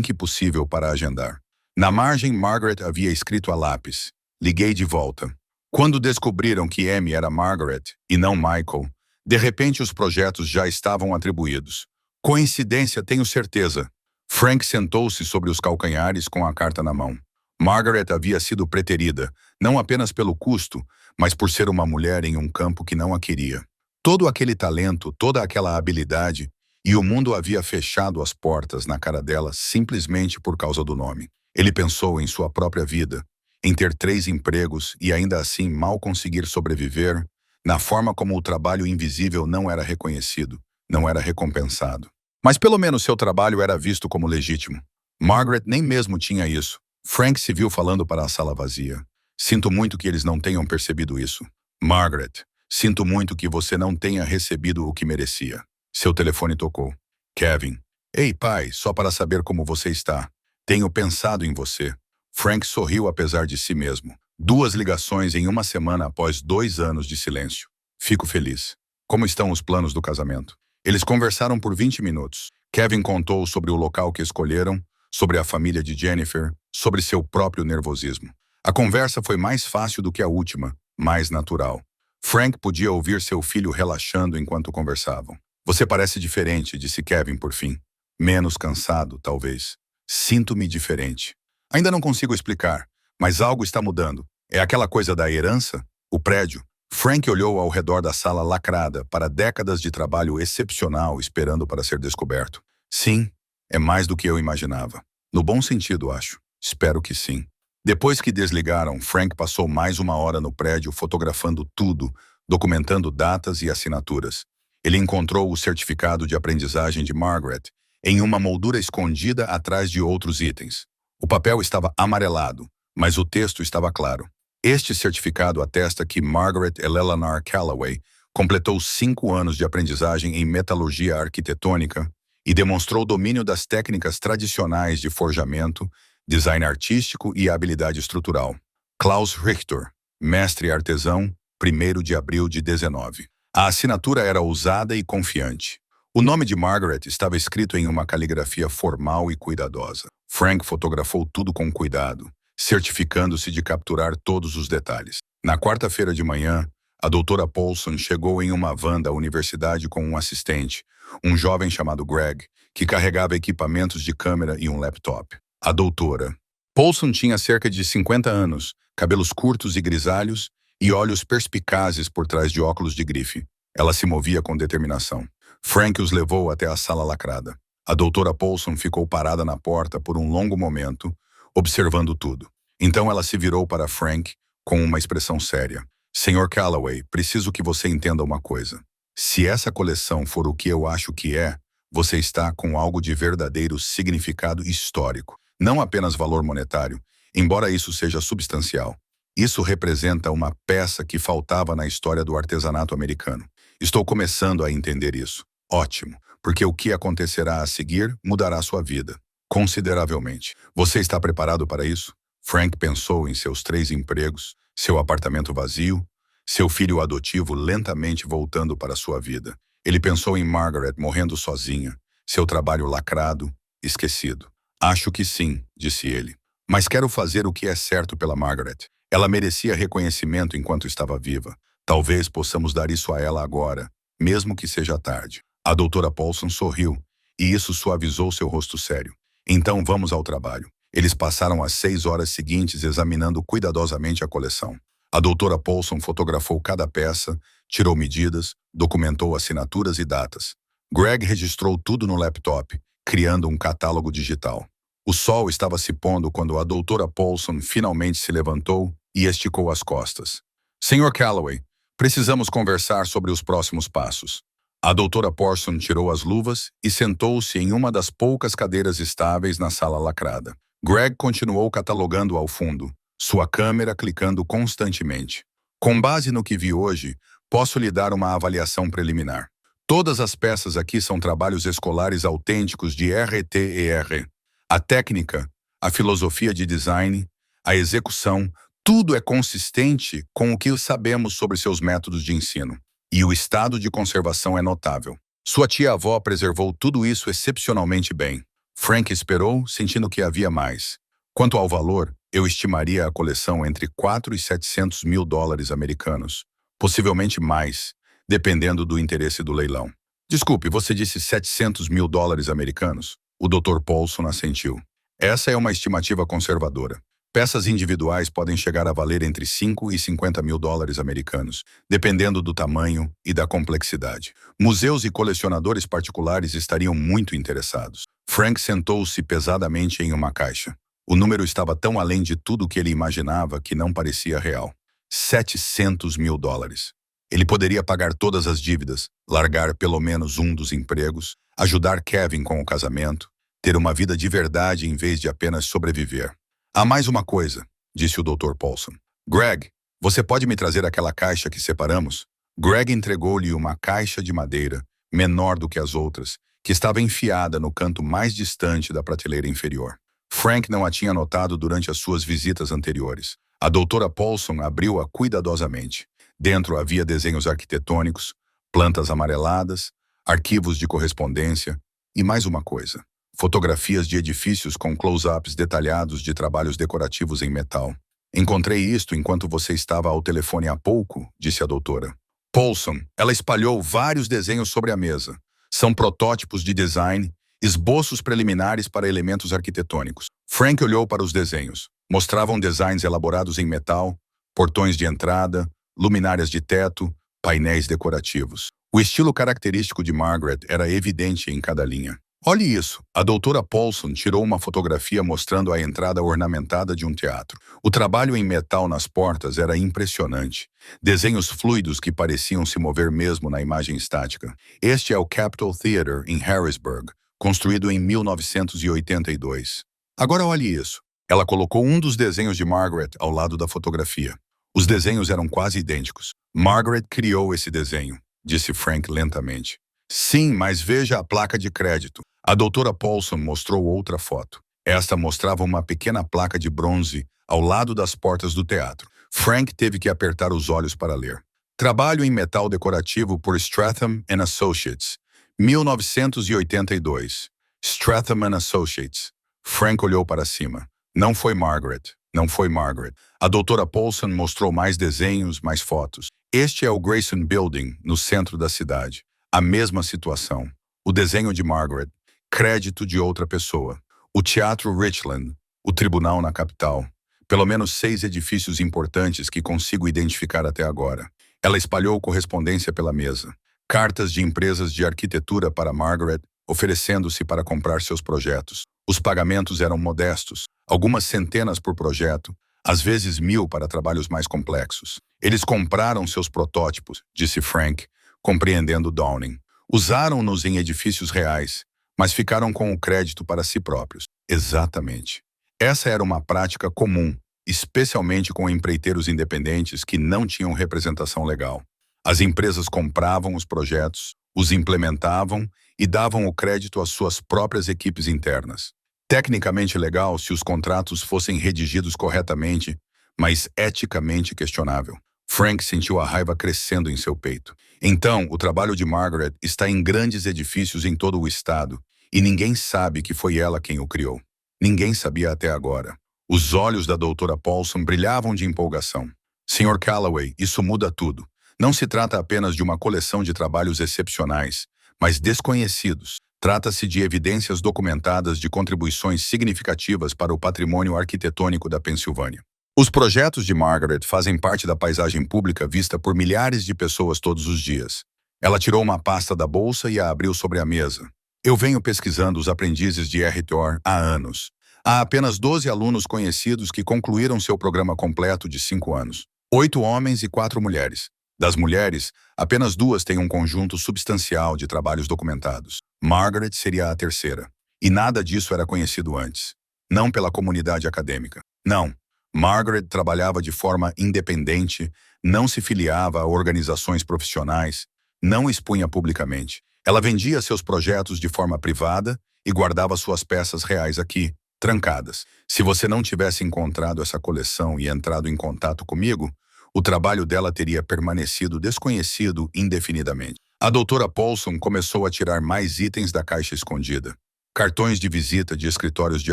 que possível para agendar. Na margem, Margaret havia escrito a lápis. Liguei de volta. Quando descobriram que M era Margaret e não Michael, de repente os projetos já estavam atribuídos. Coincidência, tenho certeza. Frank sentou-se sobre os calcanhares com a carta na mão. Margaret havia sido preterida, não apenas pelo custo, mas por ser uma mulher em um campo que não a queria. Todo aquele talento, toda aquela habilidade, e o mundo havia fechado as portas na cara dela simplesmente por causa do nome. Ele pensou em sua própria vida, em ter 3 empregos e ainda assim mal conseguir sobreviver, na forma como o trabalho invisível não era reconhecido, não era recompensado. Mas pelo menos seu trabalho era visto como legítimo. Margaret nem mesmo tinha isso. Frank se viu falando para a sala vazia. Sinto muito que eles não tenham percebido isso. Margaret, sinto muito que você não tenha recebido o que merecia. Seu telefone tocou. Kevin. Ei, pai, só para saber como você está. Tenho pensado em você. Frank sorriu apesar de si mesmo. 2 ligações em uma semana após 2 anos de silêncio. Fico feliz. Como estão os planos do casamento? Eles conversaram por 20 minutos. Kevin contou sobre o local que escolheram, sobre a família de Jennifer, sobre seu próprio nervosismo. A conversa foi mais fácil do que a última, mais natural. Frank podia ouvir seu filho relaxando enquanto conversavam. Você parece diferente, disse Kevin por fim. Menos cansado, talvez. Sinto-me diferente. Ainda não consigo explicar, mas algo está mudando. É aquela coisa da herança? O prédio? Frank olhou ao redor da sala lacrada para décadas de trabalho excepcional esperando para ser descoberto. Sim, é mais do que eu imaginava. No bom sentido, acho. Espero que sim. Depois que desligaram, Frank passou mais 1 hora no prédio fotografando tudo, documentando datas e assinaturas. Ele encontrou o certificado de aprendizagem de Margaret em uma moldura escondida atrás de outros itens. O papel estava amarelado, mas o texto estava claro. Este certificado atesta que Margaret Eleanor Calloway completou 5 anos de aprendizagem em metalurgia arquitetônica e demonstrou domínio das técnicas tradicionais de forjamento, design artístico e habilidade estrutural. Klaus Richter, mestre artesão, 1º de abril de 19. A assinatura era ousada e confiante. O nome de Margaret estava escrito em uma caligrafia formal e cuidadosa. Frank fotografou tudo com cuidado, certificando-se de capturar todos os detalhes. Na quarta-feira de manhã, a doutora Paulson chegou em uma van da universidade com um assistente, um jovem chamado Greg, que carregava equipamentos de câmera e um laptop. A doutora Paulson tinha cerca de 50 anos, cabelos curtos e grisalhos e olhos perspicazes por trás de óculos de grife. Ela se movia com determinação. Frank os levou até a sala lacrada. A doutora Paulson ficou parada na porta por um longo momento, observando tudo. Então ela se virou para Frank com uma expressão séria. Sr. Calloway, preciso que você entenda uma coisa. Se essa coleção for o que eu acho que é, você está com algo de verdadeiro significado histórico. Não apenas valor monetário, embora isso seja substancial. Isso representa uma peça que faltava na história do artesanato americano. Estou começando a entender isso. Ótimo, porque o que acontecerá a seguir mudará sua vida, consideravelmente. Você está preparado para isso? Frank pensou em seus 3 empregos, seu apartamento vazio, seu filho adotivo lentamente voltando para sua vida. Ele pensou em Margaret morrendo sozinha, seu trabalho lacrado, esquecido. Acho que sim, disse ele. Mas quero fazer o que é certo pela Margaret. Ela merecia reconhecimento enquanto estava viva. Talvez possamos dar isso a ela agora, mesmo que seja tarde. A doutora Paulson sorriu, e isso suavizou seu rosto sério. Então vamos ao trabalho. Eles passaram as 6 horas seguintes examinando cuidadosamente a coleção. A doutora Paulson fotografou cada peça, tirou medidas, documentou assinaturas e datas. Greg registrou tudo no laptop, criando um catálogo digital. O sol estava se pondo quando a doutora Paulson finalmente se levantou e esticou as costas. Sr. Calloway, precisamos conversar sobre os próximos passos. A doutora Paulson tirou as luvas e sentou-se em uma das poucas cadeiras estáveis na sala lacrada. Greg continuou catalogando ao fundo, sua câmera clicando constantemente. Com base no que vi hoje, posso lhe dar uma avaliação preliminar. Todas as peças aqui são trabalhos escolares autênticos de RTER. A técnica, a filosofia de design, a execução, tudo é consistente com o que sabemos sobre seus métodos de ensino. E o estado de conservação é notável. Sua tia-avó preservou tudo isso excepcionalmente bem. Frank esperou, sentindo que havia mais. Quanto ao valor, eu estimaria a coleção entre 4 e 700 mil dólares americanos. Possivelmente mais, dependendo do interesse do leilão. Desculpe, você disse 700 mil dólares americanos? O Dr. Paulson assentiu. Essa é uma estimativa conservadora. Peças individuais podem chegar a valer entre 5 e 50 mil dólares americanos, dependendo do tamanho e da complexidade. Museus e colecionadores particulares estariam muito interessados. Frank sentou-se pesadamente em uma caixa. O número estava tão além de tudo que ele imaginava que não parecia real. 700 mil dólares. Ele poderia pagar todas as dívidas, largar pelo menos um dos empregos, ajudar Kevin com o casamento, ter uma vida de verdade em vez de apenas sobreviver. Há mais uma coisa, disse o Dr. Paulson. Greg, você pode me trazer aquela caixa que separamos? Greg entregou-lhe uma caixa de madeira, menor do que as outras, que estava enfiada no canto mais distante da prateleira inferior. Frank não a tinha notado durante as suas visitas anteriores. A doutora Paulson abriu-a cuidadosamente. Dentro havia desenhos arquitetônicos, plantas amareladas, arquivos de correspondência e mais uma coisa. Fotografias de edifícios com close-ups detalhados de trabalhos decorativos em metal. Encontrei isto enquanto você estava ao telefone há pouco, disse a doutora. Paulson, ela espalhou vários desenhos sobre a mesa. São protótipos de design, esboços preliminares para elementos arquitetônicos. Frank olhou para os desenhos. Mostravam designs elaborados em metal, portões de entrada, luminárias de teto, painéis decorativos. O estilo característico de Margaret era evidente em cada linha. Olhe isso, a doutora Paulson tirou uma fotografia mostrando a entrada ornamentada de um teatro. O trabalho em metal nas portas era impressionante. Desenhos fluidos que pareciam se mover mesmo na imagem estática. Este é o Capitol Theatre, em Harrisburg, construído em 1982. Agora olhe isso. Ela colocou um dos desenhos de Margaret ao lado da fotografia. Os desenhos eram quase idênticos. Margaret criou esse desenho, disse Frank lentamente. Sim, mas veja a placa de crédito. A doutora Paulson mostrou outra foto. Esta mostrava uma pequena placa de bronze ao lado das portas do teatro. Frank teve que apertar os olhos para ler. Trabalho em metal decorativo por Stratham & Associates, 1982. Stratham & Associates. Frank olhou para cima. Não foi Margaret. Não foi Margaret. A doutora Paulson mostrou mais desenhos, mais fotos. Este é o Grayson Building, no centro da cidade. A mesma situação. O desenho de Margaret. Crédito de outra pessoa. O Teatro Richland. O tribunal na capital. Pelo menos 6 edifícios importantes que consigo identificar até agora. Ela espalhou correspondência pela mesa. Cartas de empresas de arquitetura para Margaret, oferecendo-se para comprar seus projetos. Os pagamentos eram modestos, algumas centenas por projeto, às vezes 1000 para trabalhos mais complexos. Eles compraram seus protótipos, disse Frank, compreendendo Downing. Usaram-nos em edifícios reais, mas ficaram com o crédito para si próprios. Exatamente. Essa era uma prática comum, especialmente com empreiteiros independentes que não tinham representação legal. As empresas compravam os projetos, os implementavam e davam o crédito às suas próprias equipes internas. Tecnicamente legal se os contratos fossem redigidos corretamente, mas eticamente questionável. Frank sentiu a raiva crescendo em seu peito. Então, o trabalho de Margaret está em grandes edifícios em todo o estado, e ninguém sabe que foi ela quem o criou. Ninguém sabia até agora. Os olhos da doutora Paulson brilhavam de empolgação. Sr. Calloway, isso muda tudo. Não se trata apenas de uma coleção de trabalhos excepcionais, mas desconhecidos, Trata-se de evidências documentadas de contribuições significativas para o patrimônio arquitetônico da Pensilvânia. Os projetos de Margaret fazem parte da paisagem pública vista por milhares de pessoas todos os dias. Ela tirou uma pasta da bolsa e a abriu sobre a mesa. Eu venho pesquisando os aprendizes de RTOR há anos. Há apenas 12 alunos conhecidos que concluíram seu programa completo de 5 anos. 8 homens e 4 mulheres. Das mulheres, apenas 2 têm um conjunto substancial de trabalhos documentados. Margaret seria a terceira. E nada disso era conhecido antes. Não pela comunidade acadêmica. Não. Margaret trabalhava de forma independente, não se filiava a organizações profissionais, não expunha publicamente. Ela vendia seus projetos de forma privada e guardava suas peças reais aqui, trancadas. Se você não tivesse encontrado essa coleção e entrado em contato comigo, o trabalho dela teria permanecido desconhecido indefinidamente. A doutora Paulson começou a tirar mais itens da caixa escondida. Cartões de visita de escritórios de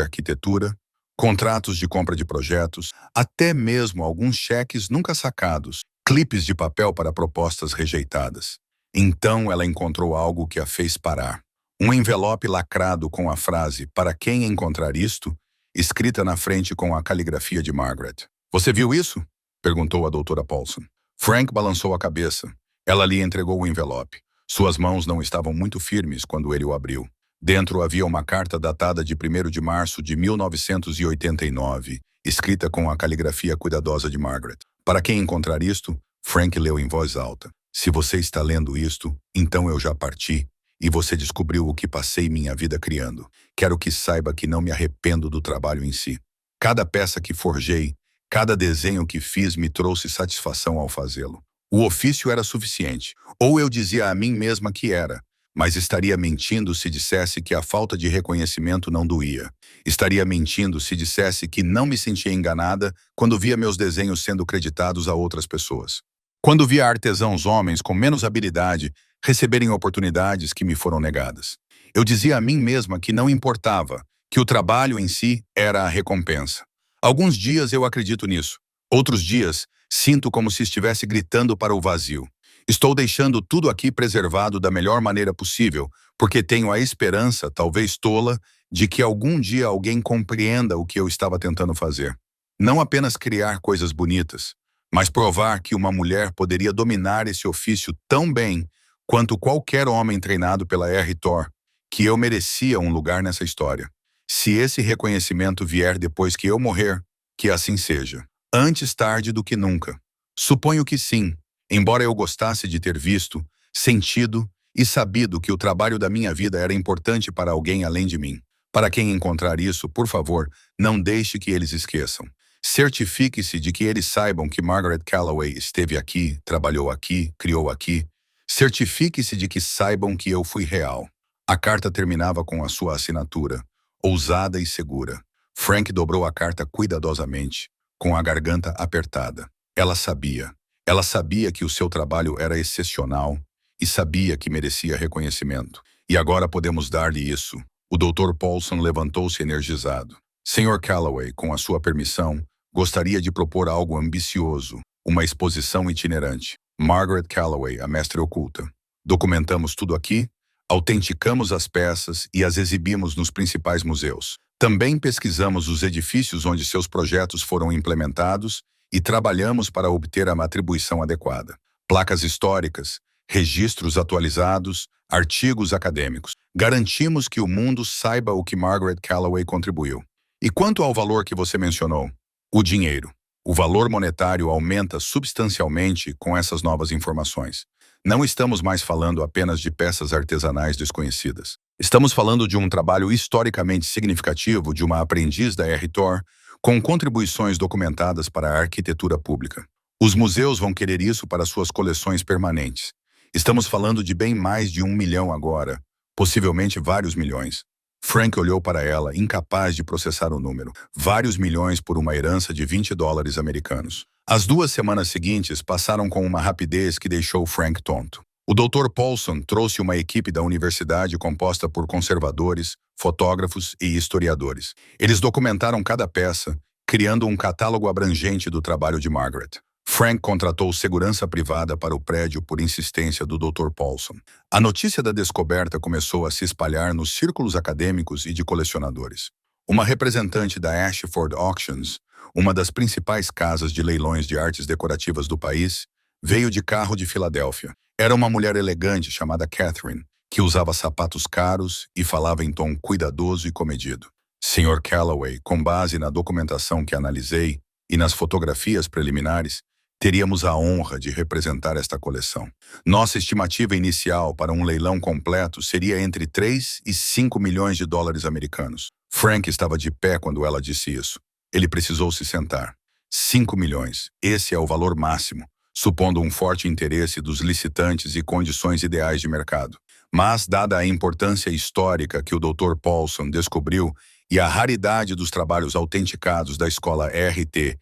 arquitetura, contratos de compra de projetos, até mesmo alguns cheques nunca sacados, clipes de papel para propostas rejeitadas. Então ela encontrou algo que a fez parar. Um envelope lacrado com a frase "Para quem encontrar isto?", escrita na frente com a caligrafia de Margaret. "Você viu isso?", perguntou a doutora Paulson. Frank balançou a cabeça. Ela lhe entregou o envelope. Suas mãos não estavam muito firmes quando ele o abriu. Dentro havia uma carta datada de 1º de março de 1989, escrita com a caligrafia cuidadosa de Margaret. "Para quem encontrar isto?", Frank leu em voz alta. "Se você está lendo isto, então eu já parti, e você descobriu o que passei minha vida criando. Quero que saiba que não me arrependo do trabalho em si. Cada peça que forjei, cada desenho que fiz me trouxe satisfação ao fazê-lo. O ofício era suficiente, ou eu dizia a mim mesma que era, mas estaria mentindo se dissesse que a falta de reconhecimento não doía. Estaria mentindo se dissesse que não me sentia enganada quando via meus desenhos sendo creditados a outras pessoas. Quando via artesãos homens com menos habilidade receberem oportunidades que me foram negadas. Eu dizia a mim mesma que não importava, que o trabalho em si era a recompensa. Alguns dias eu acredito nisso. Outros dias, sinto como se estivesse gritando para o vazio. Estou deixando tudo aqui preservado da melhor maneira possível, porque tenho a esperança, talvez tola, de que algum dia alguém compreenda o que eu estava tentando fazer. Não apenas criar coisas bonitas, mas provar que uma mulher poderia dominar esse ofício tão bem quanto qualquer homem treinado pela RTOR, que eu merecia um lugar nessa história. Se esse reconhecimento vier depois que eu morrer, que assim seja. Antes tarde do que nunca. Suponho que sim, embora eu gostasse de ter visto, sentido e sabido que o trabalho da minha vida era importante para alguém além de mim. Para quem encontrar isso, por favor, não deixe que eles esqueçam. Certifique-se de que eles saibam que Margaret Callaway esteve aqui, trabalhou aqui, criou aqui. Certifique-se de que saibam que eu fui real. A carta terminava com a sua assinatura, ousada e segura. Frank dobrou a carta cuidadosamente, com a garganta apertada. Ela sabia que o seu trabalho era excepcional e sabia que merecia reconhecimento. E agora podemos dar-lhe isso. O Dr. Paulson levantou-se energizado. Sr. Callaway, com a sua permissão, gostaria de propor algo ambicioso, uma exposição itinerante. Margaret Callaway, a mestre oculta. Documentamos tudo aqui, autenticamos as peças e as exibimos nos principais museus. Também pesquisamos os edifícios onde seus projetos foram implementados e trabalhamos para obter a atribuição adequada. Placas históricas, registros atualizados, artigos acadêmicos. Garantimos que o mundo saiba o que Margaret Callaway contribuiu. E quanto ao valor que você mencionou? O dinheiro. O valor monetário aumenta substancialmente com essas novas informações. Não estamos mais falando apenas de peças artesanais desconhecidas. Estamos falando de um trabalho historicamente significativo de uma aprendiz da RTOR com contribuições documentadas para a arquitetura pública. Os museus vão querer isso para suas coleções permanentes. Estamos falando de bem mais de 1 milhão agora, possivelmente vários milhões. Frank olhou para ela, incapaz de processar o número. Vários milhões por uma herança de $20 americanos. As 2 semanas seguintes passaram com uma rapidez que deixou Frank tonto. O Dr. Paulson trouxe uma equipe da universidade composta por conservadores, fotógrafos e historiadores. Eles documentaram cada peça, criando um catálogo abrangente do trabalho de Margaret. Frank contratou segurança privada para o prédio por insistência do Dr. Paulson. A notícia da descoberta começou a se espalhar nos círculos acadêmicos e de colecionadores. Uma representante da Ashford Auctions, uma das principais casas de leilões de artes decorativas do país, veio de carro de Filadélfia. Era uma mulher elegante chamada Catherine, que usava sapatos caros e falava em tom cuidadoso e comedido. Sr. Calloway, com base na documentação que analisei e nas fotografias preliminares, teríamos a honra de representar esta coleção. Nossa estimativa inicial para um leilão completo seria entre 3 e 5 milhões de dólares americanos. Frank estava de pé quando ela disse isso. Ele precisou se sentar. 5 milhões. Esse é o valor máximo, supondo um forte interesse dos licitantes e condições ideais de mercado. Mas, dada a importância histórica que o Dr. Paulson descobriu e a raridade dos trabalhos autenticados da escola RTER,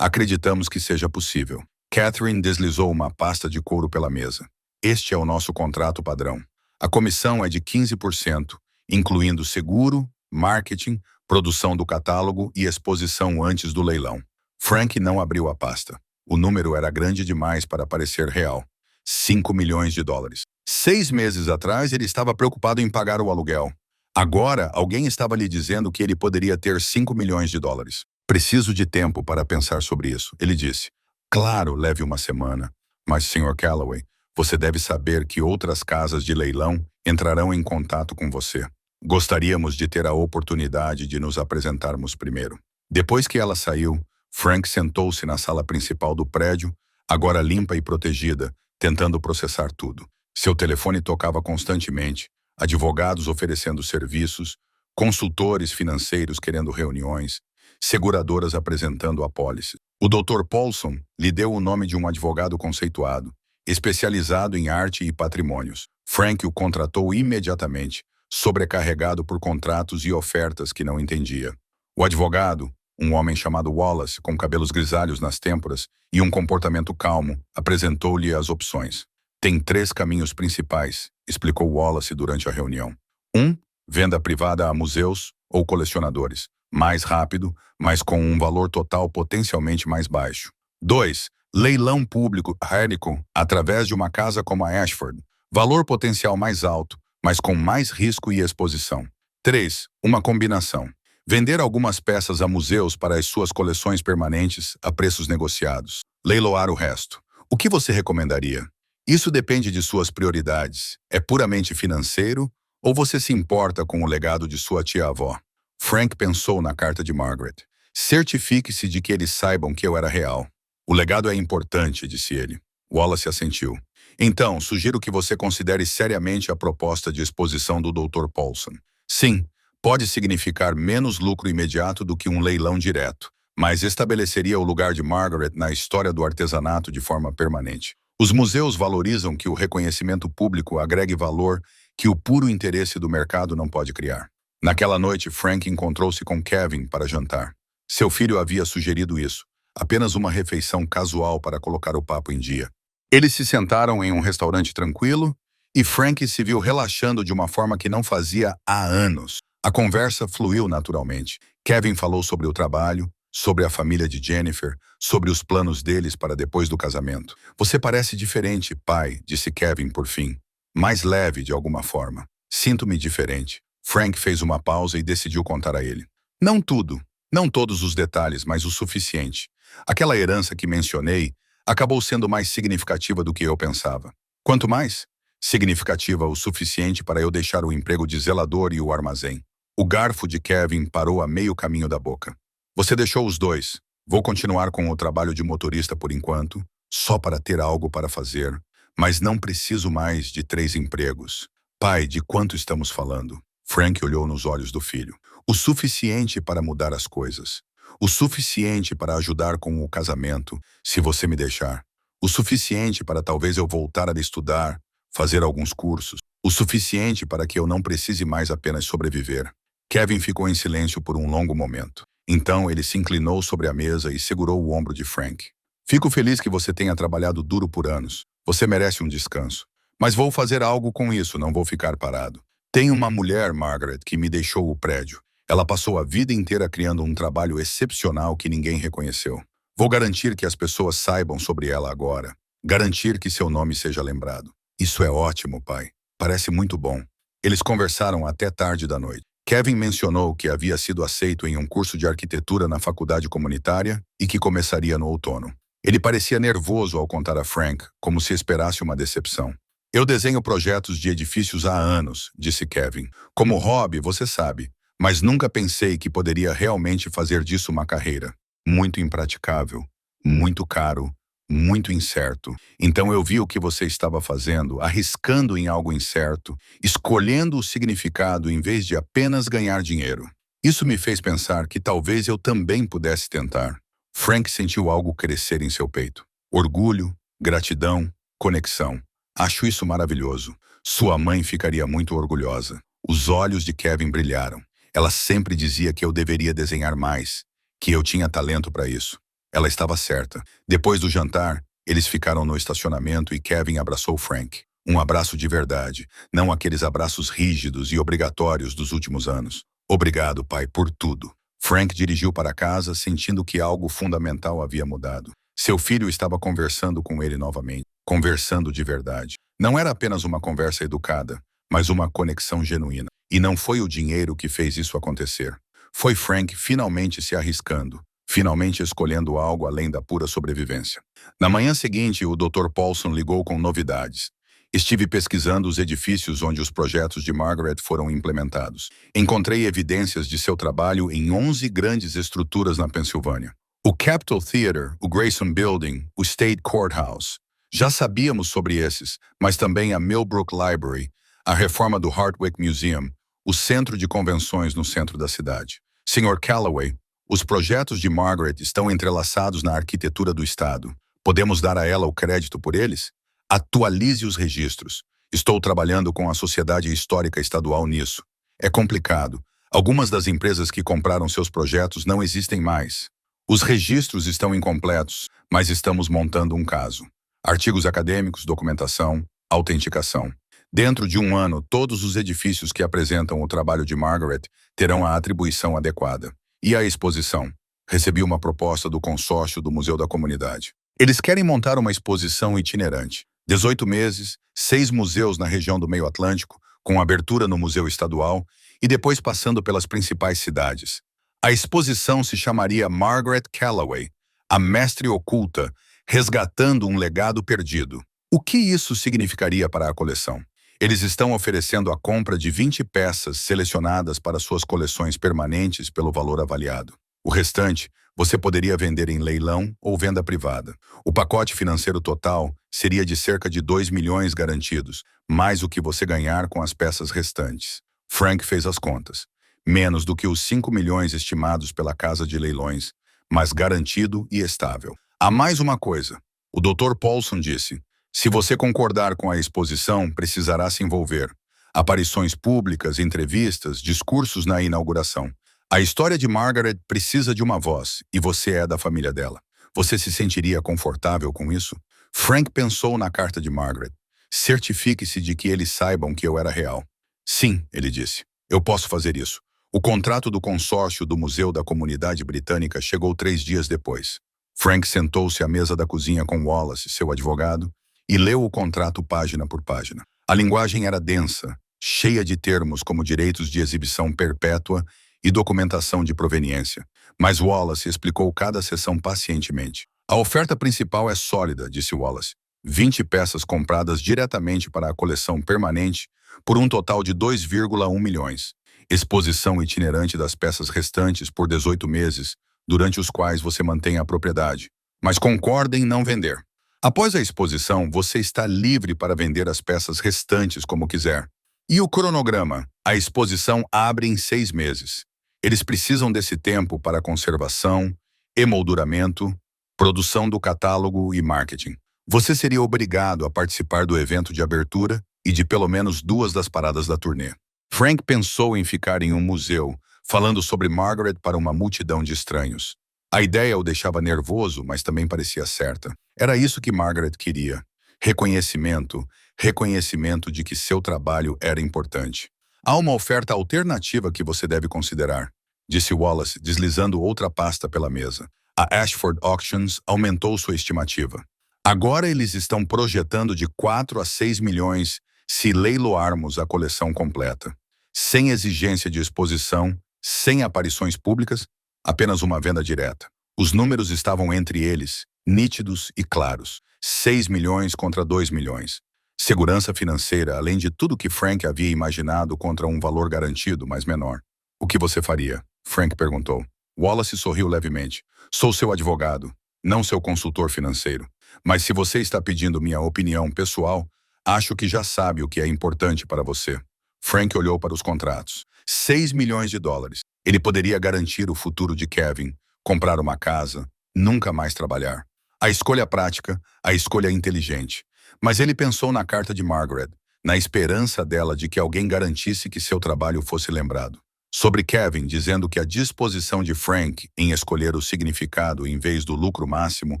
acreditamos que seja possível. Catherine deslizou uma pasta de couro pela mesa. Este é o nosso contrato padrão. A comissão é de 15%, incluindo seguro, marketing, produção do catálogo e exposição antes do leilão. Frank não abriu a pasta. O número era grande demais para parecer real. 5 milhões de dólares. 6 meses atrás, ele estava preocupado em pagar o aluguel. Agora, alguém estava lhe dizendo que ele poderia ter 5 milhões de dólares. Preciso de tempo para pensar sobre isso, ele disse. Claro, leve uma semana. Mas, Sr. Calloway, você deve saber que outras casas de leilão entrarão em contato com você. Gostaríamos de ter a oportunidade de nos apresentarmos primeiro. Depois que ela saiu, Frank sentou-se na sala principal do prédio, agora limpa e protegida, tentando processar tudo. Seu telefone tocava constantemente, advogados oferecendo serviços, consultores financeiros querendo reuniões, seguradoras apresentando apólices. O Dr. Paulson lhe deu o nome de um advogado conceituado, especializado em arte e patrimônios. Frank o contratou imediatamente, sobrecarregado por contratos e ofertas que não entendia. O advogado, um homem chamado Wallace, com cabelos grisalhos nas têmporas e um comportamento calmo, apresentou-lhe as opções. Tem 3 caminhos principais, explicou Wallace durante a reunião. 1. Venda privada a museus ou colecionadores. Mais rápido, mas com um valor total potencialmente mais baixo. 2. Leilão público radical através de uma casa como a Ashford. Valor potencial mais alto, mas com mais risco e exposição. 3. Uma combinação. Vender algumas peças a museus para as suas coleções permanentes a preços negociados. Leiloar o resto. O que você recomendaria? Isso depende de suas prioridades. É puramente financeiro ou você se importa com o legado de sua tia-avó? Frank pensou na carta de Margaret. Certifique-se de que eles saibam que eu era real. O legado é importante, disse ele. Wallace assentiu. Então, sugiro que você considere seriamente a proposta de exposição do Dr. Paulson. Sim, pode significar menos lucro imediato do que um leilão direto, mas estabeleceria o lugar de Margaret na história do artesanato de forma permanente. Os museus valorizam que o reconhecimento público agregue valor que o puro interesse do mercado não pode criar. Naquela noite, Frank encontrou-se com Kevin para jantar. Seu filho havia sugerido isso, apenas uma refeição casual para colocar o papo em dia. Eles se sentaram em um restaurante tranquilo e Frank se viu relaxando de uma forma que não fazia há anos. A conversa fluiu naturalmente. Kevin falou sobre o trabalho, sobre a família de Jennifer, sobre os planos deles para depois do casamento. Você parece diferente, pai, disse Kevin por fim. Mais leve de alguma forma. Sinto-me diferente. Frank fez uma pausa e decidiu contar a ele. Não tudo, não todos os detalhes, mas o suficiente. Aquela herança que mencionei acabou sendo mais significativa do que eu pensava. Quanto mais? Significativa o suficiente para eu deixar o emprego de zelador e o armazém. O garfo de Kevin parou a meio caminho da boca. Você deixou os 2. Vou continuar com o trabalho de motorista por enquanto, só para ter algo para fazer, mas não preciso mais de 3 empregos. Pai, de quanto estamos falando? Frank olhou nos olhos do filho. O suficiente para mudar as coisas. O suficiente para ajudar com o casamento, se você me deixar. O suficiente para talvez eu voltar a estudar, fazer alguns cursos. O suficiente para que eu não precise mais apenas sobreviver. Kevin ficou em silêncio por um longo momento. Então ele se inclinou sobre a mesa e segurou o ombro de Frank. Fico feliz que você tenha trabalhado duro por anos. Você merece um descanso. Mas vou fazer algo com isso, não vou ficar parado. Tenho uma mulher, Margaret, que me deixou o prédio. Ela passou a vida inteira criando um trabalho excepcional que ninguém reconheceu. Vou garantir que as pessoas saibam sobre ela agora. Garantir que seu nome seja lembrado. Isso é ótimo, pai. Parece muito bom. Eles conversaram até tarde da noite. Kevin mencionou que havia sido aceito em um curso de arquitetura na faculdade comunitária e que começaria no outono. Ele parecia nervoso ao contar a Frank, como se esperasse uma decepção. Eu desenho projetos de edifícios há anos, disse Kevin. Como hobby, você sabe, mas nunca pensei que poderia realmente fazer disso uma carreira. Muito impraticável, muito caro, muito incerto. Então eu vi o que você estava fazendo, arriscando em algo incerto, escolhendo o significado em vez de apenas ganhar dinheiro. Isso me fez pensar que talvez eu também pudesse tentar. Frank sentiu algo crescer em seu peito. Orgulho, gratidão, conexão. Acho isso maravilhoso. Sua mãe ficaria muito orgulhosa. Os olhos de Kevin brilharam. Ela sempre dizia que eu deveria desenhar mais, que eu tinha talento para isso. Ela estava certa. Depois do jantar, eles ficaram no estacionamento e Kevin abraçou Frank. Um abraço de verdade, não aqueles abraços rígidos e obrigatórios dos últimos anos. Obrigado, pai, por tudo. Frank dirigiu para casa, sentindo que algo fundamental havia mudado. Seu filho estava conversando com ele novamente, conversando de verdade. Não era apenas uma conversa educada, mas uma conexão genuína. E não foi o dinheiro que fez isso acontecer. Foi Frank finalmente se arriscando, finalmente escolhendo algo além da pura sobrevivência. Na manhã seguinte, o Dr. Paulson ligou com novidades. Estive pesquisando os edifícios onde os projetos de Margaret foram implementados. Encontrei evidências de seu trabalho em 11 grandes estruturas na Pensilvânia. O Capitol Theater, o Grayson Building, o State Courthouse. Já sabíamos sobre esses, mas também a Millbrook Library, a reforma do Hardwick Museum, o centro de convenções no centro da cidade. Sr. Callaway, os projetos de Margaret estão entrelaçados na arquitetura do Estado. Podemos dar a ela o crédito por eles? Atualize os registros. Estou trabalhando com a Sociedade Histórica Estadual nisso. É complicado. Algumas das empresas que compraram seus projetos não existem mais. Os registros estão incompletos, mas estamos montando um caso. Artigos acadêmicos, documentação, autenticação. Dentro de um ano, todos os edifícios que apresentam o trabalho de Margaret terão a atribuição adequada. E a exposição? Recebi uma proposta do consórcio do Museu da Comunidade. Eles querem montar uma exposição itinerante. 18 meses, 6 museus na região do Meio Atlântico, com abertura no Museu Estadual e depois passando pelas principais cidades. A exposição se chamaria Margaret Callaway, a mestre oculta, resgatando um legado perdido. O que isso significaria para a coleção? Eles estão oferecendo a compra de 20 peças selecionadas para suas coleções permanentes pelo valor avaliado. O restante, você poderia vender em leilão ou venda privada. O pacote financeiro total seria de cerca de 2 milhões garantidos, mais o que você ganhar com as peças restantes. Frank fez as contas. Menos do que os 5 milhões estimados pela casa de leilões, mas garantido e estável. Há mais uma coisa. O Dr. Paulson disse, se você concordar com a exposição, precisará se envolver. Aparições públicas, entrevistas, discursos na inauguração. A história de Margaret precisa de uma voz, e você é da família dela. Você se sentiria confortável com isso? Frank pensou na carta de Margaret. Certifique-se de que eles saibam que eu era real. Sim, ele disse. Eu posso fazer isso. O contrato do consórcio do Museu da Comunidade Britânica chegou 3 dias depois. Frank sentou-se à mesa da cozinha com Wallace, seu advogado, e leu o contrato página por página. A linguagem era densa, cheia de termos como direitos de exibição perpétua e documentação de proveniência. Mas Wallace explicou cada seção pacientemente. A oferta principal é sólida, disse Wallace. 20 peças compradas diretamente para a coleção permanente por um total de 2,1 milhões. Exposição itinerante das peças restantes por 18 meses, durante os quais você mantém a propriedade. Mas concorde em não vender. Após a exposição, você está livre para vender as peças restantes como quiser. E o cronograma? A exposição abre em 6 meses. Eles precisam desse tempo para conservação, emolduramento, produção do catálogo e marketing. Você seria obrigado a participar do evento de abertura e de pelo menos 2 das paradas da turnê. Frank pensou em ficar em um museu, falando sobre Margaret para uma multidão de estranhos. A ideia o deixava nervoso, mas também parecia certa. Era isso que Margaret queria. Reconhecimento, reconhecimento de que seu trabalho era importante. Há uma oferta alternativa que você deve considerar, disse Wallace, deslizando outra pasta pela mesa. A Ashford Auctions aumentou sua estimativa. Agora eles estão projetando de 4 a 6 milhões se leiloarmos a coleção completa. Sem exigência de exposição, sem aparições públicas, apenas uma venda direta. Os números estavam entre eles, nítidos e claros. 6 milhões contra 2 milhões. Segurança financeira, além de tudo que Frank havia imaginado contra um valor garantido, mas menor. O que você faria? Frank perguntou. Wallace sorriu levemente. Sou seu advogado, não seu consultor financeiro. Mas se você está pedindo minha opinião pessoal, acho que já sabe o que é importante para você. Frank olhou para os contratos. 6 milhões de dólares. Ele poderia garantir o futuro de Kevin, comprar uma casa, nunca mais trabalhar. A escolha prática, a escolha inteligente. Mas ele pensou na carta de Margaret, na esperança dela de que alguém garantisse que seu trabalho fosse lembrado. Sobre Kevin, dizendo que a disposição de Frank em escolher o significado em vez do lucro máximo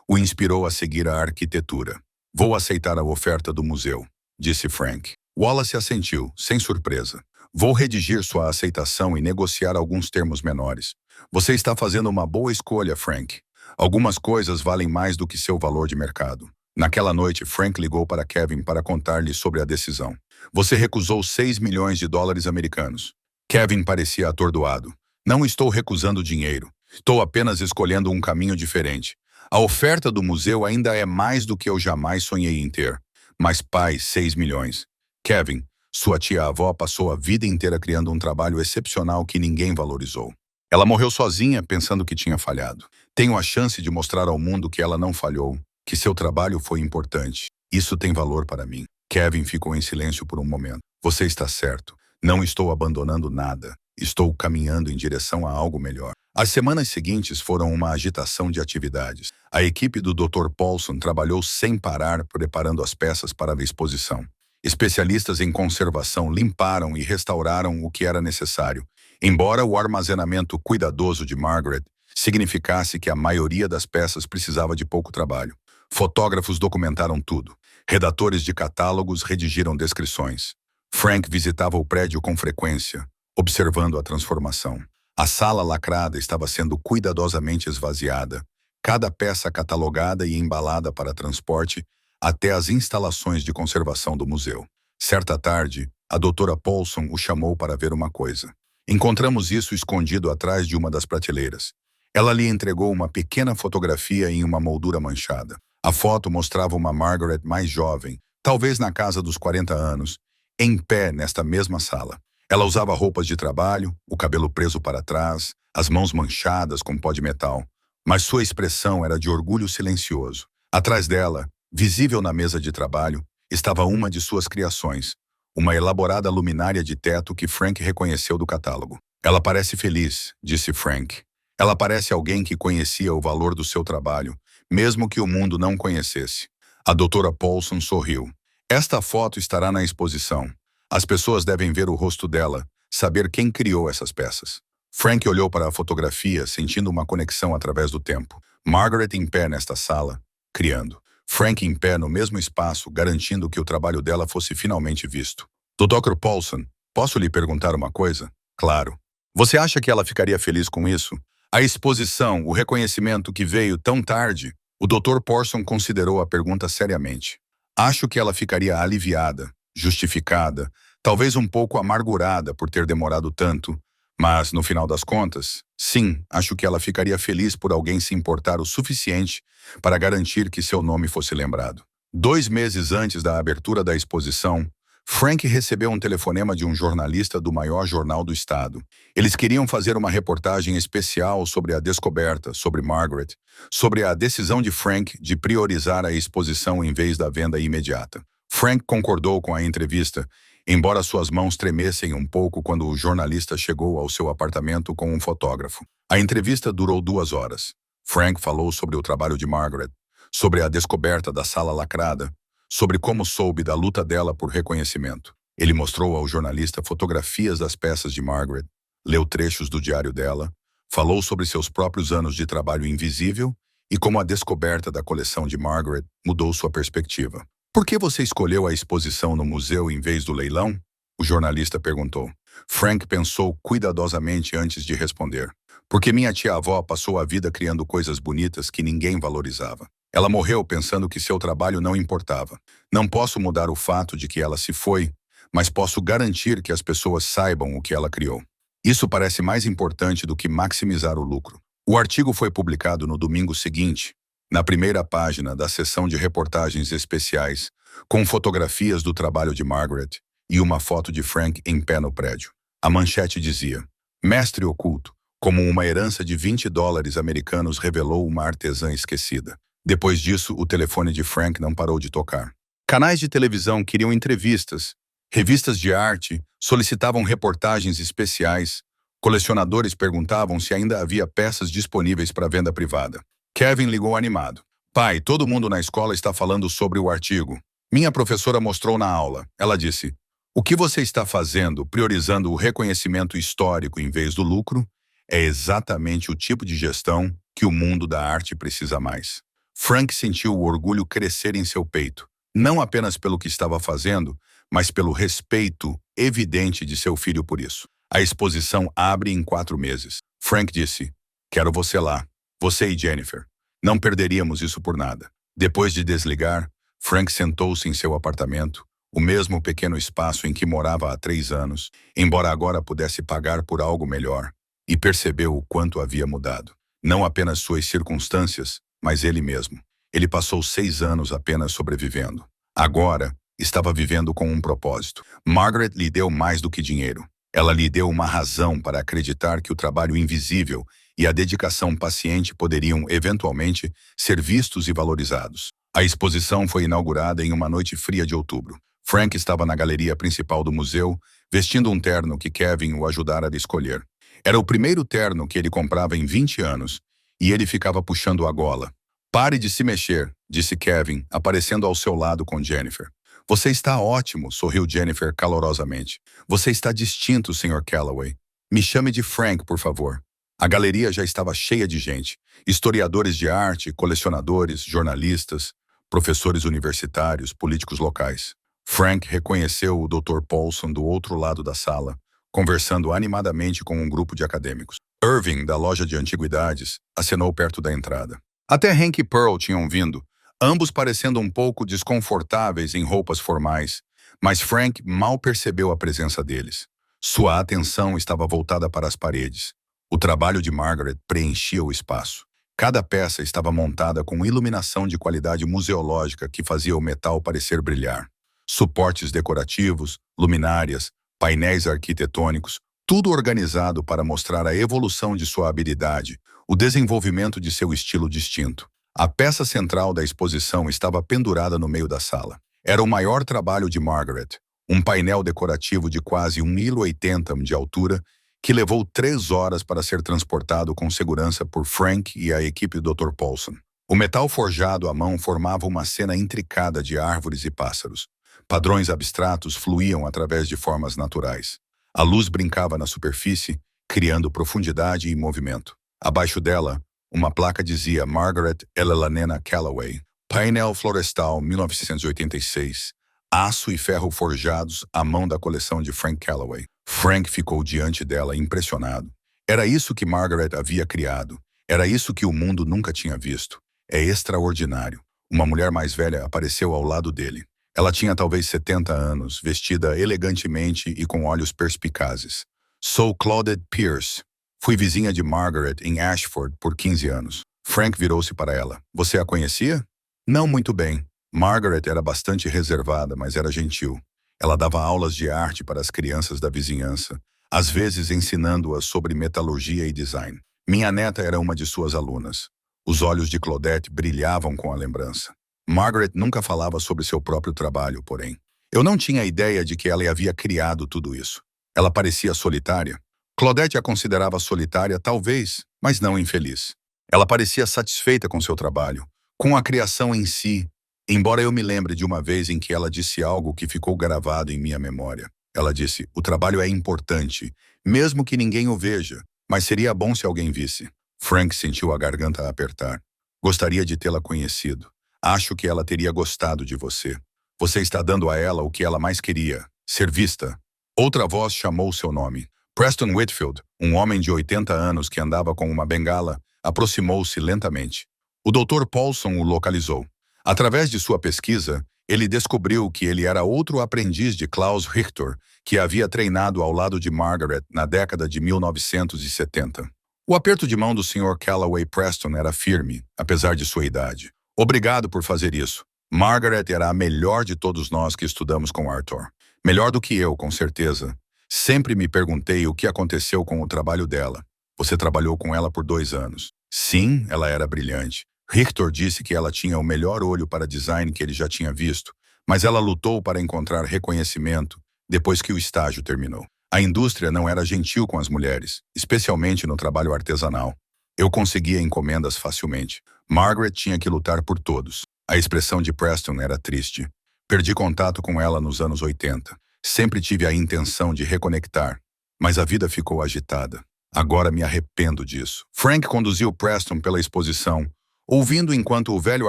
o inspirou a seguir a arquitetura. Vou aceitar a oferta do museu, disse Frank. Wallace assentiu, sem surpresa. Vou redigir sua aceitação e negociar alguns termos menores. Você está fazendo uma boa escolha, Frank. Algumas coisas valem mais do que seu valor de mercado. Naquela noite, Frank ligou para Kevin para contar-lhe sobre a decisão. Você recusou 6 milhões de dólares americanos. Kevin parecia atordoado. Não estou recusando dinheiro. Estou apenas escolhendo um caminho diferente. A oferta do museu ainda é mais do que eu jamais sonhei em ter. Mas pai, 6 milhões. Kevin, sua tia-avó passou a vida inteira criando um trabalho excepcional que ninguém valorizou. Ela morreu sozinha pensando que tinha falhado. Tenho a chance de mostrar ao mundo que ela não falhou, que seu trabalho foi importante. Isso tem valor para mim. Kevin ficou em silêncio por um momento. Você está certo. Não estou abandonando nada. Estou caminhando em direção a algo melhor. As semanas seguintes foram uma agitação de atividades. A equipe do Dr. Paulson trabalhou sem parar preparando as peças para a exposição. Especialistas em conservação limparam e restauraram o que era necessário, embora o armazenamento cuidadoso de Margaret significasse que a maioria das peças precisava de pouco trabalho. Fotógrafos documentaram tudo. Redatores de catálogos redigiram descrições. Frank visitava o prédio com frequência, observando a transformação. A sala lacrada estava sendo cuidadosamente esvaziada, cada peça catalogada e embalada para transporte até as instalações de conservação do museu. Certa tarde, a doutora Paulson o chamou para ver uma coisa. Encontramos isso escondido atrás de uma das prateleiras. Ela lhe entregou uma pequena fotografia em uma moldura manchada. A foto mostrava uma Margaret mais jovem, talvez na casa dos 40 anos, em pé nesta mesma sala. Ela usava roupas de trabalho, o cabelo preso para trás, as mãos manchadas com pó de metal. Mas sua expressão era de orgulho silencioso. Atrás dela, visível na mesa de trabalho, estava uma de suas criações, uma elaborada luminária de teto que Frank reconheceu do catálogo. Ela parece feliz, disse Frank. Ela parece alguém que conhecia o valor do seu trabalho, mesmo que o mundo não conhecesse. A doutora Paulson sorriu. Esta foto estará na exposição. As pessoas devem ver o rosto dela, saber quem criou essas peças. Frank olhou para a fotografia, sentindo uma conexão através do tempo. Margaret em pé nesta sala, criando. Frank em pé no mesmo espaço, garantindo que o trabalho dela fosse finalmente visto. Dr. Paulson, posso lhe perguntar uma coisa? Claro. Você acha que ela ficaria feliz com isso? A exposição, o reconhecimento que veio tão tarde? O Dr. Paulson considerou a pergunta seriamente. Acho que ela ficaria aliviada, justificada, talvez um pouco amargurada por ter demorado tanto, mas, no final das contas, sim, acho que ela ficaria feliz por alguém se importar o suficiente para garantir que seu nome fosse lembrado. 2 meses antes da abertura da exposição, Frank recebeu um telefonema de um jornalista do maior jornal do estado. Eles queriam fazer uma reportagem especial sobre a descoberta, sobre Margaret, sobre a decisão de Frank de priorizar a exposição em vez da venda imediata. Frank concordou com a entrevista, embora suas mãos tremessem um pouco quando o jornalista chegou ao seu apartamento com um fotógrafo. A entrevista durou 2 horas. Frank falou sobre o trabalho de Margaret, sobre a descoberta da sala lacrada, sobre como soube da luta dela por reconhecimento. Ele mostrou ao jornalista fotografias das peças de Margaret, leu trechos do diário dela, falou sobre seus próprios anos de trabalho invisível e como a descoberta da coleção de Margaret mudou sua perspectiva. Por que você escolheu a exposição no museu em vez do leilão? O jornalista perguntou. Frank pensou cuidadosamente antes de responder. Porque minha tia-avó passou a vida criando coisas bonitas que ninguém valorizava. Ela morreu pensando que seu trabalho não importava. Não posso mudar o fato de que ela se foi, mas posso garantir que as pessoas saibam o que ela criou. Isso parece mais importante do que maximizar o lucro. O artigo foi publicado no domingo seguinte, na primeira página da seção de reportagens especiais, com fotografias do trabalho de Margaret e uma foto de Frank em pé no prédio. A manchete dizia: Mestre oculto, como uma herança de $20 americanos revelou uma artesã esquecida. Depois disso, o telefone de Frank não parou de tocar. Canais de televisão queriam entrevistas, revistas de arte solicitavam reportagens especiais, colecionadores perguntavam se ainda havia peças disponíveis para venda privada. Kevin ligou animado. Pai, todo mundo na escola está falando sobre o artigo. Minha professora mostrou na aula. Ela disse: o que você está fazendo, priorizando o reconhecimento histórico em vez do lucro, é exatamente o tipo de gestão que o mundo da arte precisa mais. Frank sentiu o orgulho crescer em seu peito, não apenas pelo que estava fazendo, mas pelo respeito evidente de seu filho por isso. A exposição abre em 4 meses. Frank disse: quero você lá, você e Jennifer. Não perderíamos isso por nada. Depois de desligar, Frank sentou-se em seu apartamento, o mesmo pequeno espaço em que morava há 3 anos, embora agora pudesse pagar por algo melhor, e percebeu o quanto havia mudado. Não apenas suas circunstâncias, mas ele mesmo. Ele passou 6 anos apenas sobrevivendo. Agora, estava vivendo com um propósito. Margaret lhe deu mais do que dinheiro. Ela lhe deu uma razão para acreditar que o trabalho invisível e a dedicação paciente poderiam, eventualmente, ser vistos e valorizados. A exposição foi inaugurada em uma noite fria de outubro. Frank estava na galeria principal do museu, vestindo um terno que Kevin o ajudara a escolher. Era o primeiro terno que ele comprava em 20 anos, e ele ficava puxando a gola. Pare de se mexer, disse Kevin, aparecendo ao seu lado com Jennifer. Você está ótimo, sorriu Jennifer calorosamente. Você está distinto, Sr. Calloway. Me chame de Frank, por favor. A galeria já estava cheia de gente. Historiadores de arte, colecionadores, jornalistas, professores universitários, políticos locais. Frank reconheceu o Dr. Paulson do outro lado da sala, conversando animadamente com um grupo de acadêmicos. Irving, da loja de antiguidades, acenou perto da entrada. Até Hank e Pearl tinham vindo, ambos parecendo um pouco desconfortáveis em roupas formais, mas Frank mal percebeu a presença deles. Sua atenção estava voltada para as paredes. O trabalho de Margaret preenchia o espaço. Cada peça estava montada com iluminação de qualidade museológica que fazia o metal parecer brilhar. Suportes decorativos, luminárias, painéis arquitetônicos, tudo organizado para mostrar a evolução de sua habilidade, o desenvolvimento de seu estilo distinto. A peça central da exposição estava pendurada no meio da sala. Era o maior trabalho de Margaret, um painel decorativo de quase 1,80 m de altura, que levou 3 horas para ser transportado com segurança por Frank e a equipe do Dr. Paulson. O metal forjado à mão formava uma cena intricada de árvores e pássaros. Padrões abstratos fluíam através de formas naturais. A luz brincava na superfície, criando profundidade e movimento. Abaixo dela, uma placa dizia Margaret Elenna Calloway, painel florestal 1986, aço e ferro forjados à mão da coleção de Frank Calloway. Frank ficou diante dela impressionado. Era isso que Margaret havia criado. Era isso que o mundo nunca tinha visto. É extraordinário. Uma mulher mais velha apareceu ao lado dele. Ela tinha talvez 70 anos, vestida elegantemente e com olhos perspicazes. Sou Claudette Pierce. Fui vizinha de Margaret em Ashford por 15 anos. Frank virou-se para ela. Você a conhecia? Não muito bem. Margaret era bastante reservada, mas era gentil. Ela dava aulas de arte para as crianças da vizinhança, às vezes ensinando-as sobre metalurgia e design. Minha neta era uma de suas alunas. Os olhos de Claudette brilhavam com a lembrança. Margaret nunca falava sobre seu próprio trabalho, porém. Eu não tinha ideia de que ela havia criado tudo isso. Ela parecia solitária. Claudette a considerava solitária, talvez, mas não infeliz. Ela parecia satisfeita com seu trabalho, com a criação em si, embora eu me lembre de uma vez em que ela disse algo que ficou gravado em minha memória. Ela disse, o trabalho é importante, mesmo que ninguém o veja, mas seria bom se alguém visse. Frank sentiu a garganta apertar. Gostaria de tê-la conhecido. Acho que ela teria gostado de você. Você está dando a ela o que ela mais queria, ser vista. Outra voz chamou seu nome. Preston Whitfield, um homem de 80 anos que andava com uma bengala, aproximou-se lentamente. O Dr. Paulson o localizou. Através de sua pesquisa, ele descobriu que ele era outro aprendiz de Klaus Richter, que havia treinado ao lado de Margaret na década de 1970. O aperto de mão do Sr. Calloway Preston era firme, apesar de sua idade. Obrigado por fazer isso. Margaret era a melhor de todos nós que estudamos com Arthur. Melhor do que eu, com certeza. Sempre me perguntei o que aconteceu com o trabalho dela. Você trabalhou com ela por 2 anos. Sim, ela era brilhante. Richter disse que ela tinha o melhor olho para design que ele já tinha visto, mas ela lutou para encontrar reconhecimento depois que o estágio terminou. A indústria não era gentil com as mulheres, especialmente no trabalho artesanal. Eu conseguia encomendas facilmente. Margaret tinha que lutar por todos. A expressão de Preston era triste. Perdi contato com ela nos anos 80. Sempre tive a intenção de reconectar, mas a vida ficou agitada. Agora me arrependo disso. Frank conduziu Preston pela exposição, ouvindo enquanto o velho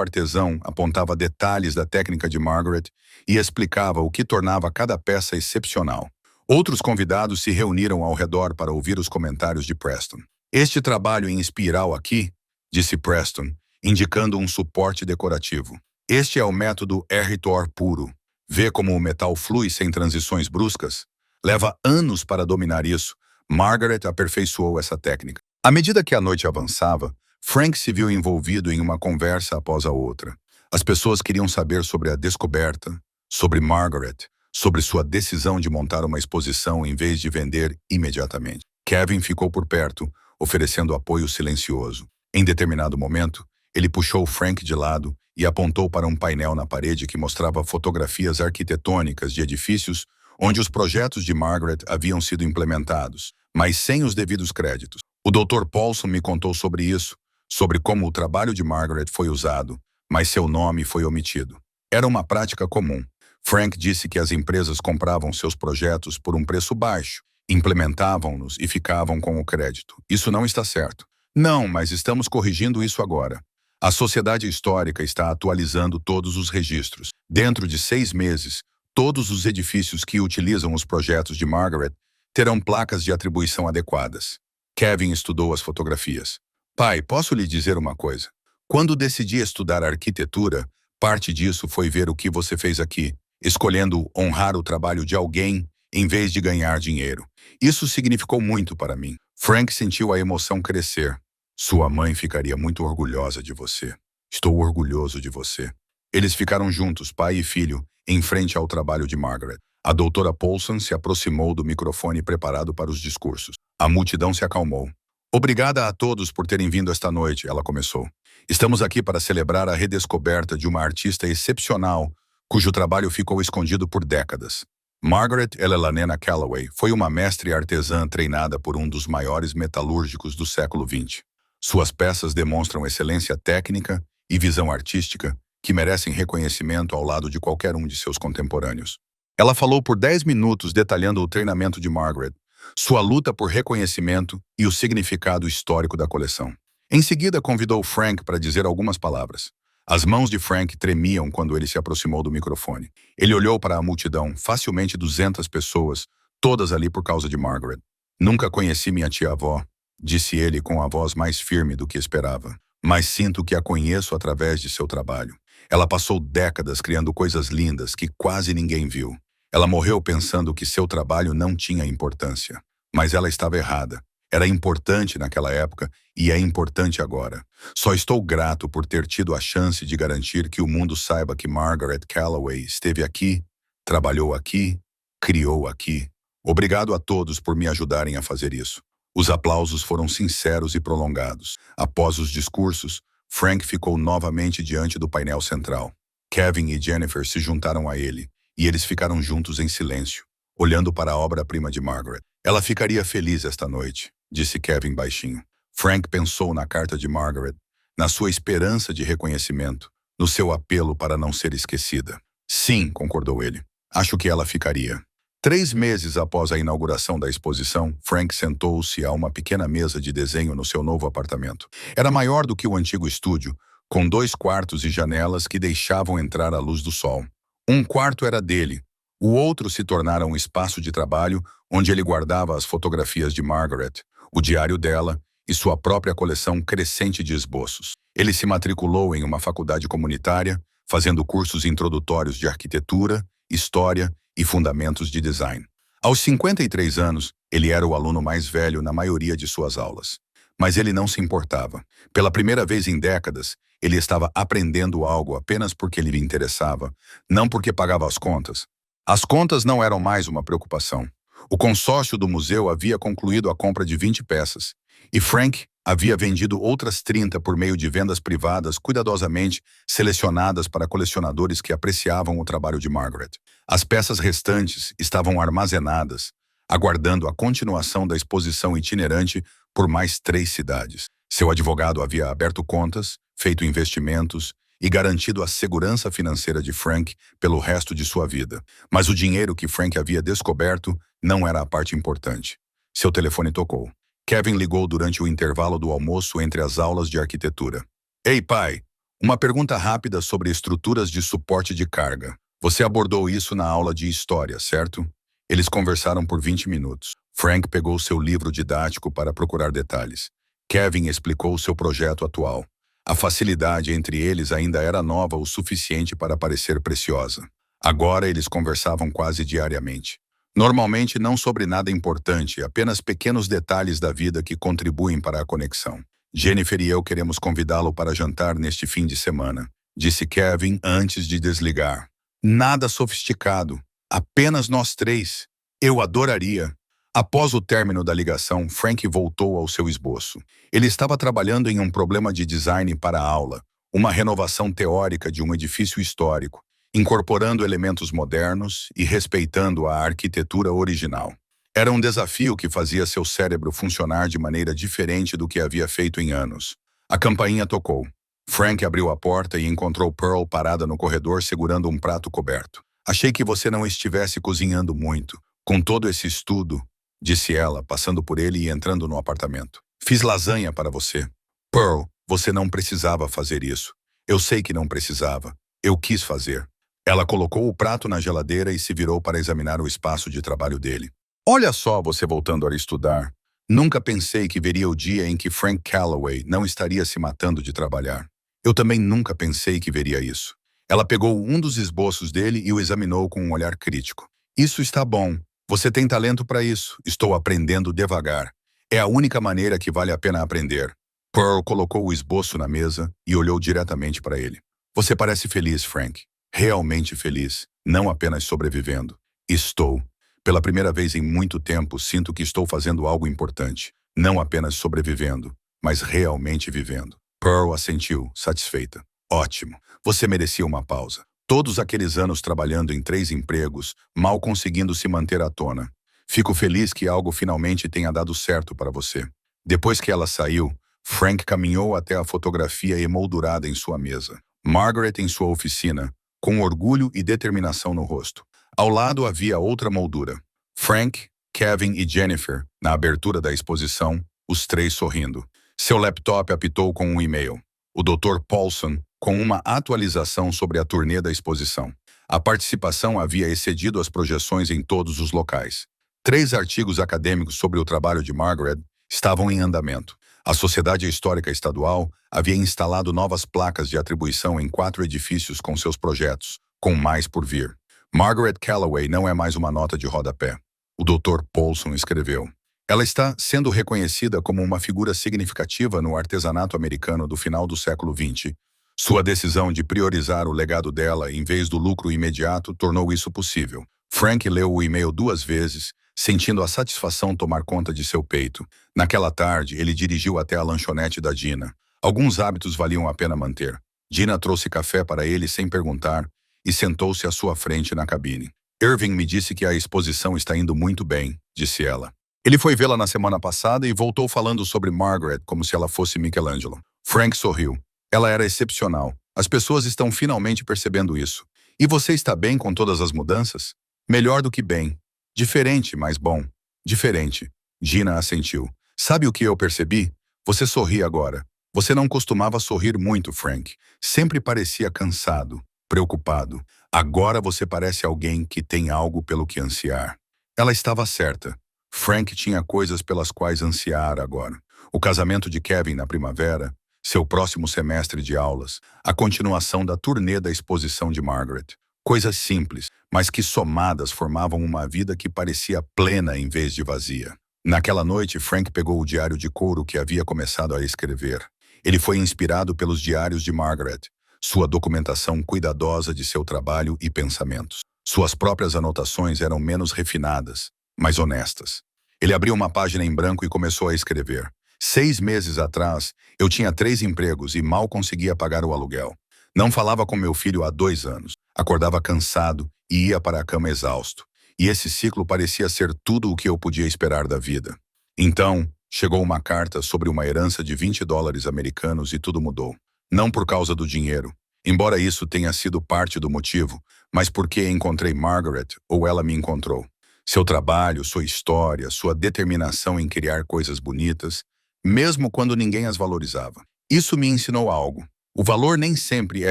artesão apontava detalhes da técnica de Margaret e explicava o que tornava cada peça excepcional. Outros convidados se reuniram ao redor para ouvir os comentários de Preston. Este trabalho em espiral aqui, disse Preston, indicando um suporte decorativo. Este é o método RTOR puro. Vê como o metal flui sem transições bruscas? Leva anos para dominar isso. Margaret aperfeiçoou essa técnica. À medida que a noite avançava, Frank se viu envolvido em uma conversa após a outra. As pessoas queriam saber sobre a descoberta, sobre Margaret, sobre sua decisão de montar uma exposição em vez de vender imediatamente. Kevin ficou por perto, oferecendo apoio silencioso. Em determinado momento, ele puxou Frank de lado e apontou para um painel na parede que mostrava fotografias arquitetônicas de edifícios onde os projetos de Margaret haviam sido implementados, mas sem os devidos créditos. O Dr. Paulson me contou sobre isso, sobre como o trabalho de Margaret foi usado, mas seu nome foi omitido. Era uma prática comum. Frank disse que as empresas compravam seus projetos por um preço baixo, implementavam-nos e ficavam com o crédito. Isso não está certo. Não, mas estamos corrigindo isso agora. A Sociedade Histórica está atualizando todos os registros. Dentro de 6 meses, todos os edifícios que utilizam os projetos de Margaret terão placas de atribuição adequadas. Kevin estudou as fotografias. Pai, posso lhe dizer uma coisa? Quando decidi estudar arquitetura, parte disso foi ver o que você fez aqui, escolhendo honrar o trabalho de alguém em vez de ganhar dinheiro. Isso significou muito para mim. Frank sentiu a emoção crescer. Sua mãe ficaria muito orgulhosa de você. Estou orgulhoso de você. Eles ficaram juntos, pai e filho, em frente ao trabalho de Margaret. A doutora Paulson se aproximou do microfone preparado para os discursos. A multidão se acalmou. Obrigada a todos por terem vindo esta noite, ela começou. Estamos aqui para celebrar a redescoberta de uma artista excepcional, cujo trabalho ficou escondido por décadas. Margaret Elenena Calloway foi uma mestre artesã treinada por um dos maiores metalúrgicos do século XX. Suas peças demonstram excelência técnica e visão artística que merecem reconhecimento ao lado de qualquer um de seus contemporâneos. Ela falou por 10 minutos detalhando o treinamento de Margaret, sua luta por reconhecimento e o significado histórico da coleção. Em seguida, convidou Frank para dizer algumas palavras. As mãos de Frank tremiam quando ele se aproximou do microfone. Ele olhou para a multidão, facilmente 200 pessoas, todas ali por causa de Margaret. Nunca conheci minha tia-avó, disse ele com a voz mais firme do que esperava. Mas sinto que a conheço através de seu trabalho. Ela passou décadas criando coisas lindas que quase ninguém viu. Ela morreu pensando que seu trabalho não tinha importância. Mas ela estava errada. Era importante naquela época e é importante agora. Só estou grato por ter tido a chance de garantir que o mundo saiba que Margaret Calloway esteve aqui, trabalhou aqui, criou aqui. Obrigado a todos por me ajudarem a fazer isso. Os aplausos foram sinceros e prolongados. Após os discursos, Frank ficou novamente diante do painel central. Kevin e Jennifer se juntaram a ele, e eles ficaram juntos em silêncio, olhando para a obra-prima de Margaret. Ela ficaria feliz esta noite, disse Kevin baixinho. Frank pensou na carta de Margaret, na sua esperança de reconhecimento, no seu apelo para não ser esquecida. Sim, concordou ele. Acho que ela ficaria. 3 meses após a inauguração da exposição, Frank sentou-se a uma pequena mesa de desenho no seu novo apartamento. Era maior do que o antigo estúdio, com 2 quartos e janelas que deixavam entrar a luz do sol. Um quarto era dele, O outro se tornara um espaço de trabalho onde ele guardava as fotografias de Margaret, o diário dela e sua própria coleção crescente de esboços. Ele se matriculou em uma faculdade comunitária, fazendo cursos introdutórios de arquitetura, história e fundamentos de design. Aos 53 anos, ele era o aluno mais velho na maioria de suas aulas. Mas ele não se importava. Pela primeira vez em décadas, ele estava aprendendo algo apenas porque lhe interessava, não porque pagava as contas. As contas não eram mais uma preocupação. O consórcio do museu havia concluído a compra de 20 peças, e Frank havia vendido outras 30 por meio de vendas privadas cuidadosamente selecionadas para colecionadores que apreciavam o trabalho de Margaret. As peças restantes estavam armazenadas, aguardando a continuação da exposição itinerante por mais 3 cidades. Seu advogado havia aberto contas, feito investimentos e garantido a segurança financeira de Frank pelo resto de sua vida. Mas o dinheiro que Frank havia descoberto não era a parte importante. Seu telefone tocou. Kevin ligou durante o intervalo do almoço entre as aulas de arquitetura. Ei, pai, uma pergunta rápida sobre estruturas de suporte de carga. Você abordou isso na aula de história, certo? Eles conversaram por 20 minutos. Frank pegou seu livro didático para procurar detalhes. Kevin explicou seu projeto atual. A facilidade entre eles ainda era nova o suficiente para parecer preciosa. Agora eles conversavam quase diariamente. Normalmente não sobre nada importante, apenas pequenos detalhes da vida que contribuem para a conexão. Jennifer e eu queremos convidá-lo para jantar neste fim de semana, disse Kevin antes de desligar. Nada sofisticado, apenas nós 3. Eu adoraria. Após o término da ligação, Frank voltou ao seu esboço. Ele estava trabalhando em um problema de design para a aula, uma renovação teórica de um edifício histórico, incorporando elementos modernos e respeitando a arquitetura original. Era um desafio que fazia seu cérebro funcionar de maneira diferente do que havia feito em anos. A campainha tocou. Frank abriu a porta e encontrou Pearl parada no corredor segurando um prato coberto. Achei que você não estivesse cozinhando muito, com todo esse estudo, disse ela, passando por ele e entrando no apartamento. Fiz lasanha para você. Pearl, você não precisava fazer isso. Eu sei que não precisava. Eu quis fazer. Ela colocou o prato na geladeira e se virou para examinar o espaço de trabalho dele. Olha só você voltando a estudar. Nunca pensei que veria o dia em que Frank Callaway não estaria se matando de trabalhar. Eu também nunca pensei que veria isso. Ela pegou um dos esboços dele e o examinou com um olhar crítico. Isso está bom. Você tem talento para isso. Estou aprendendo devagar. É a única maneira que vale a pena aprender. Pearl colocou o esboço na mesa e olhou diretamente para ele. Você parece feliz, Frank. Realmente feliz. Não apenas sobrevivendo. Estou. Pela primeira vez em muito tempo, sinto que estou fazendo algo importante. Não apenas sobrevivendo, mas realmente vivendo. Pearl assentiu, satisfeita. Ótimo. Você merecia uma pausa. Todos aqueles anos trabalhando em 3 empregos, mal conseguindo se manter à tona. Fico feliz que algo finalmente tenha dado certo para você. Depois que ela saiu, Frank caminhou até a fotografia emoldurada em sua mesa. Margaret em sua oficina, com orgulho e determinação no rosto. Ao lado havia outra moldura. Frank, Kevin e Jennifer, na abertura da exposição, os 3 sorrindo. Seu laptop apitou com um e-mail. O Dr. Paulson, com uma atualização sobre a turnê da exposição. A participação havia excedido as projeções em todos os locais. 3 artigos acadêmicos sobre o trabalho de Margaret estavam em andamento. A Sociedade Histórica Estadual havia instalado novas placas de atribuição em 4 edifícios com seus projetos, com mais por vir. Margaret Callaway não é mais uma nota de rodapé. O Dr. Paulson escreveu. Ela está sendo reconhecida como uma figura significativa no artesanato americano do final do século XX. Sua decisão de priorizar o legado dela em vez do lucro imediato tornou isso possível. Frank leu o e-mail 2 vezes, sentindo a satisfação tomar conta de seu peito. Naquela tarde, ele dirigiu até a lanchonete da Gina. Alguns hábitos valiam a pena manter. Gina trouxe café para ele sem perguntar e sentou-se à sua frente na cabine. Irving me disse que a exposição está indo muito bem, disse ela. Ele foi vê-la na semana passada e voltou falando sobre Margaret como se ela fosse Michelangelo. Frank sorriu. Ela era excepcional. As pessoas estão finalmente percebendo isso. E você está bem com todas as mudanças? Melhor do que bem. Diferente, mas bom. Diferente. Gina assentiu. Sabe o que eu percebi? Você sorri agora. Você não costumava sorrir muito, Frank. Sempre parecia cansado, preocupado. Agora você parece alguém que tem algo pelo que ansiar. Ela estava certa. Frank tinha coisas pelas quais ansiar agora. O casamento de Kevin na primavera, seu próximo semestre de aulas, a continuação da turnê da exposição de Margaret. Coisas simples, mas que somadas formavam uma vida que parecia plena em vez de vazia. Naquela noite, Frank pegou o diário de couro que havia começado a escrever. Ele foi inspirado pelos diários de Margaret, sua documentação cuidadosa de seu trabalho e pensamentos. Suas próprias anotações eram menos refinadas, mas honestas. Ele abriu uma página em branco e começou a escrever. 6 meses atrás, eu tinha 3 empregos e mal conseguia pagar o aluguel. Não falava com meu filho há 2 anos. Acordava cansado e ia para a cama exausto. E esse ciclo parecia ser tudo o que eu podia esperar da vida. Então, chegou uma carta sobre uma herança de $20 americanos e tudo mudou. Não por causa do dinheiro, embora isso tenha sido parte do motivo, mas porque encontrei Margaret ou ela me encontrou. Seu trabalho, sua história, sua determinação em criar coisas bonitas, mesmo quando ninguém as valorizava. Isso me ensinou algo. O valor nem sempre é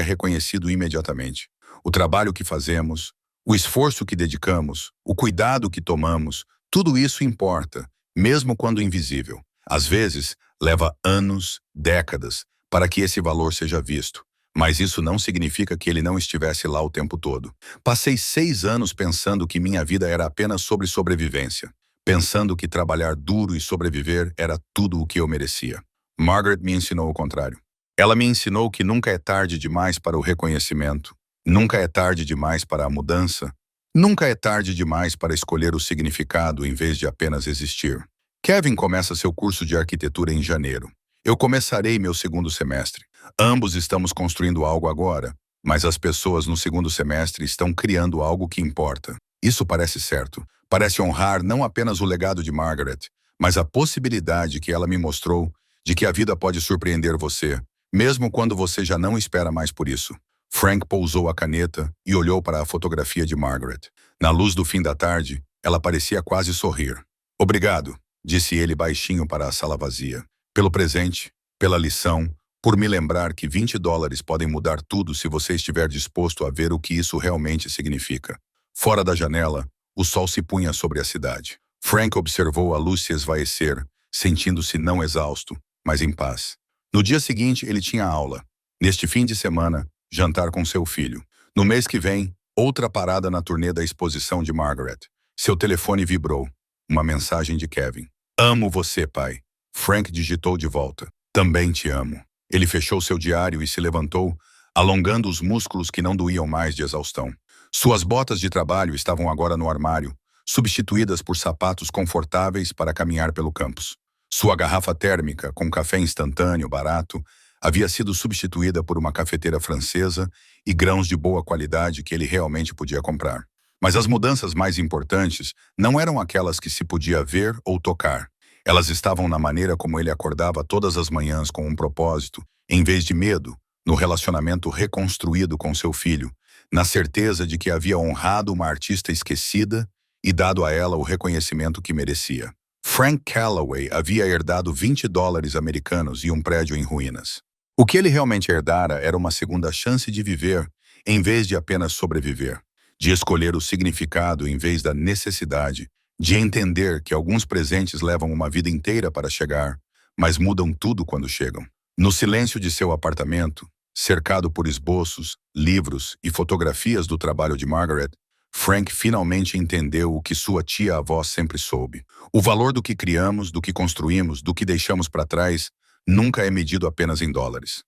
reconhecido imediatamente. O trabalho que fazemos, o esforço que dedicamos, o cuidado que tomamos, tudo isso importa, mesmo quando invisível. Às vezes, leva anos, décadas, para que esse valor seja visto. Mas isso não significa que ele não estivesse lá o tempo todo. Passei 6 anos pensando que minha vida era apenas sobre sobrevivência. Pensando que trabalhar duro e sobreviver era tudo o que eu merecia. Margaret me ensinou o contrário. Ela me ensinou que nunca é tarde demais para o reconhecimento. Nunca é tarde demais para a mudança. Nunca é tarde demais para escolher o significado em vez de apenas existir. Kevin começa seu curso de arquitetura em janeiro. Eu começarei meu segundo semestre. Ambos estamos construindo algo agora, mas as pessoas no segundo semestre estão criando algo que importa. Isso parece certo. Parece honrar não apenas o legado de Margaret, mas a possibilidade que ela me mostrou de que a vida pode surpreender você, mesmo quando você já não espera mais por isso. Frank pousou a caneta e olhou para a fotografia de Margaret. Na luz do fim da tarde, ela parecia quase sorrir. Obrigado, disse ele baixinho para a sala vazia. Pelo presente, pela lição, por me lembrar que $20 podem mudar tudo se você estiver disposto a ver o que isso realmente significa. Fora da janela, o sol se punha sobre a cidade. Frank observou a luz se esvaecer, sentindo-se não exausto, mas em paz. No dia seguinte, ele tinha aula. Neste fim de semana, jantar com seu filho. No mês que vem, outra parada na turnê da exposição de Margaret. Seu telefone vibrou. Uma mensagem de Kevin. Amo você, pai. Frank digitou de volta. Também te amo. Ele fechou seu diário e se levantou, alongando os músculos que não doíam mais de exaustão. Suas botas de trabalho estavam agora no armário, substituídas por sapatos confortáveis para caminhar pelo campus. Sua garrafa térmica, com café instantâneo barato, havia sido substituída por uma cafeteira francesa e grãos de boa qualidade que ele realmente podia comprar. Mas as mudanças mais importantes não eram aquelas que se podia ver ou tocar. Elas estavam na maneira como ele acordava todas as manhãs com um propósito, em vez de medo, no relacionamento reconstruído com seu filho, na certeza de que havia honrado uma artista esquecida e dado a ela o reconhecimento que merecia. Frank Callaway havia herdado $20 americanos e um prédio em ruínas. O que ele realmente herdara era uma segunda chance de viver, em vez de apenas sobreviver, de escolher o significado em vez da necessidade, de entender que alguns presentes levam uma vida inteira para chegar, mas mudam tudo quando chegam. No silêncio de seu apartamento, cercado por esboços, livros e fotografias do trabalho de Margaret, Frank finalmente entendeu o que sua tia-avó sempre soube. O valor do que criamos, do que construímos, do que deixamos para trás, nunca é medido apenas em dólares.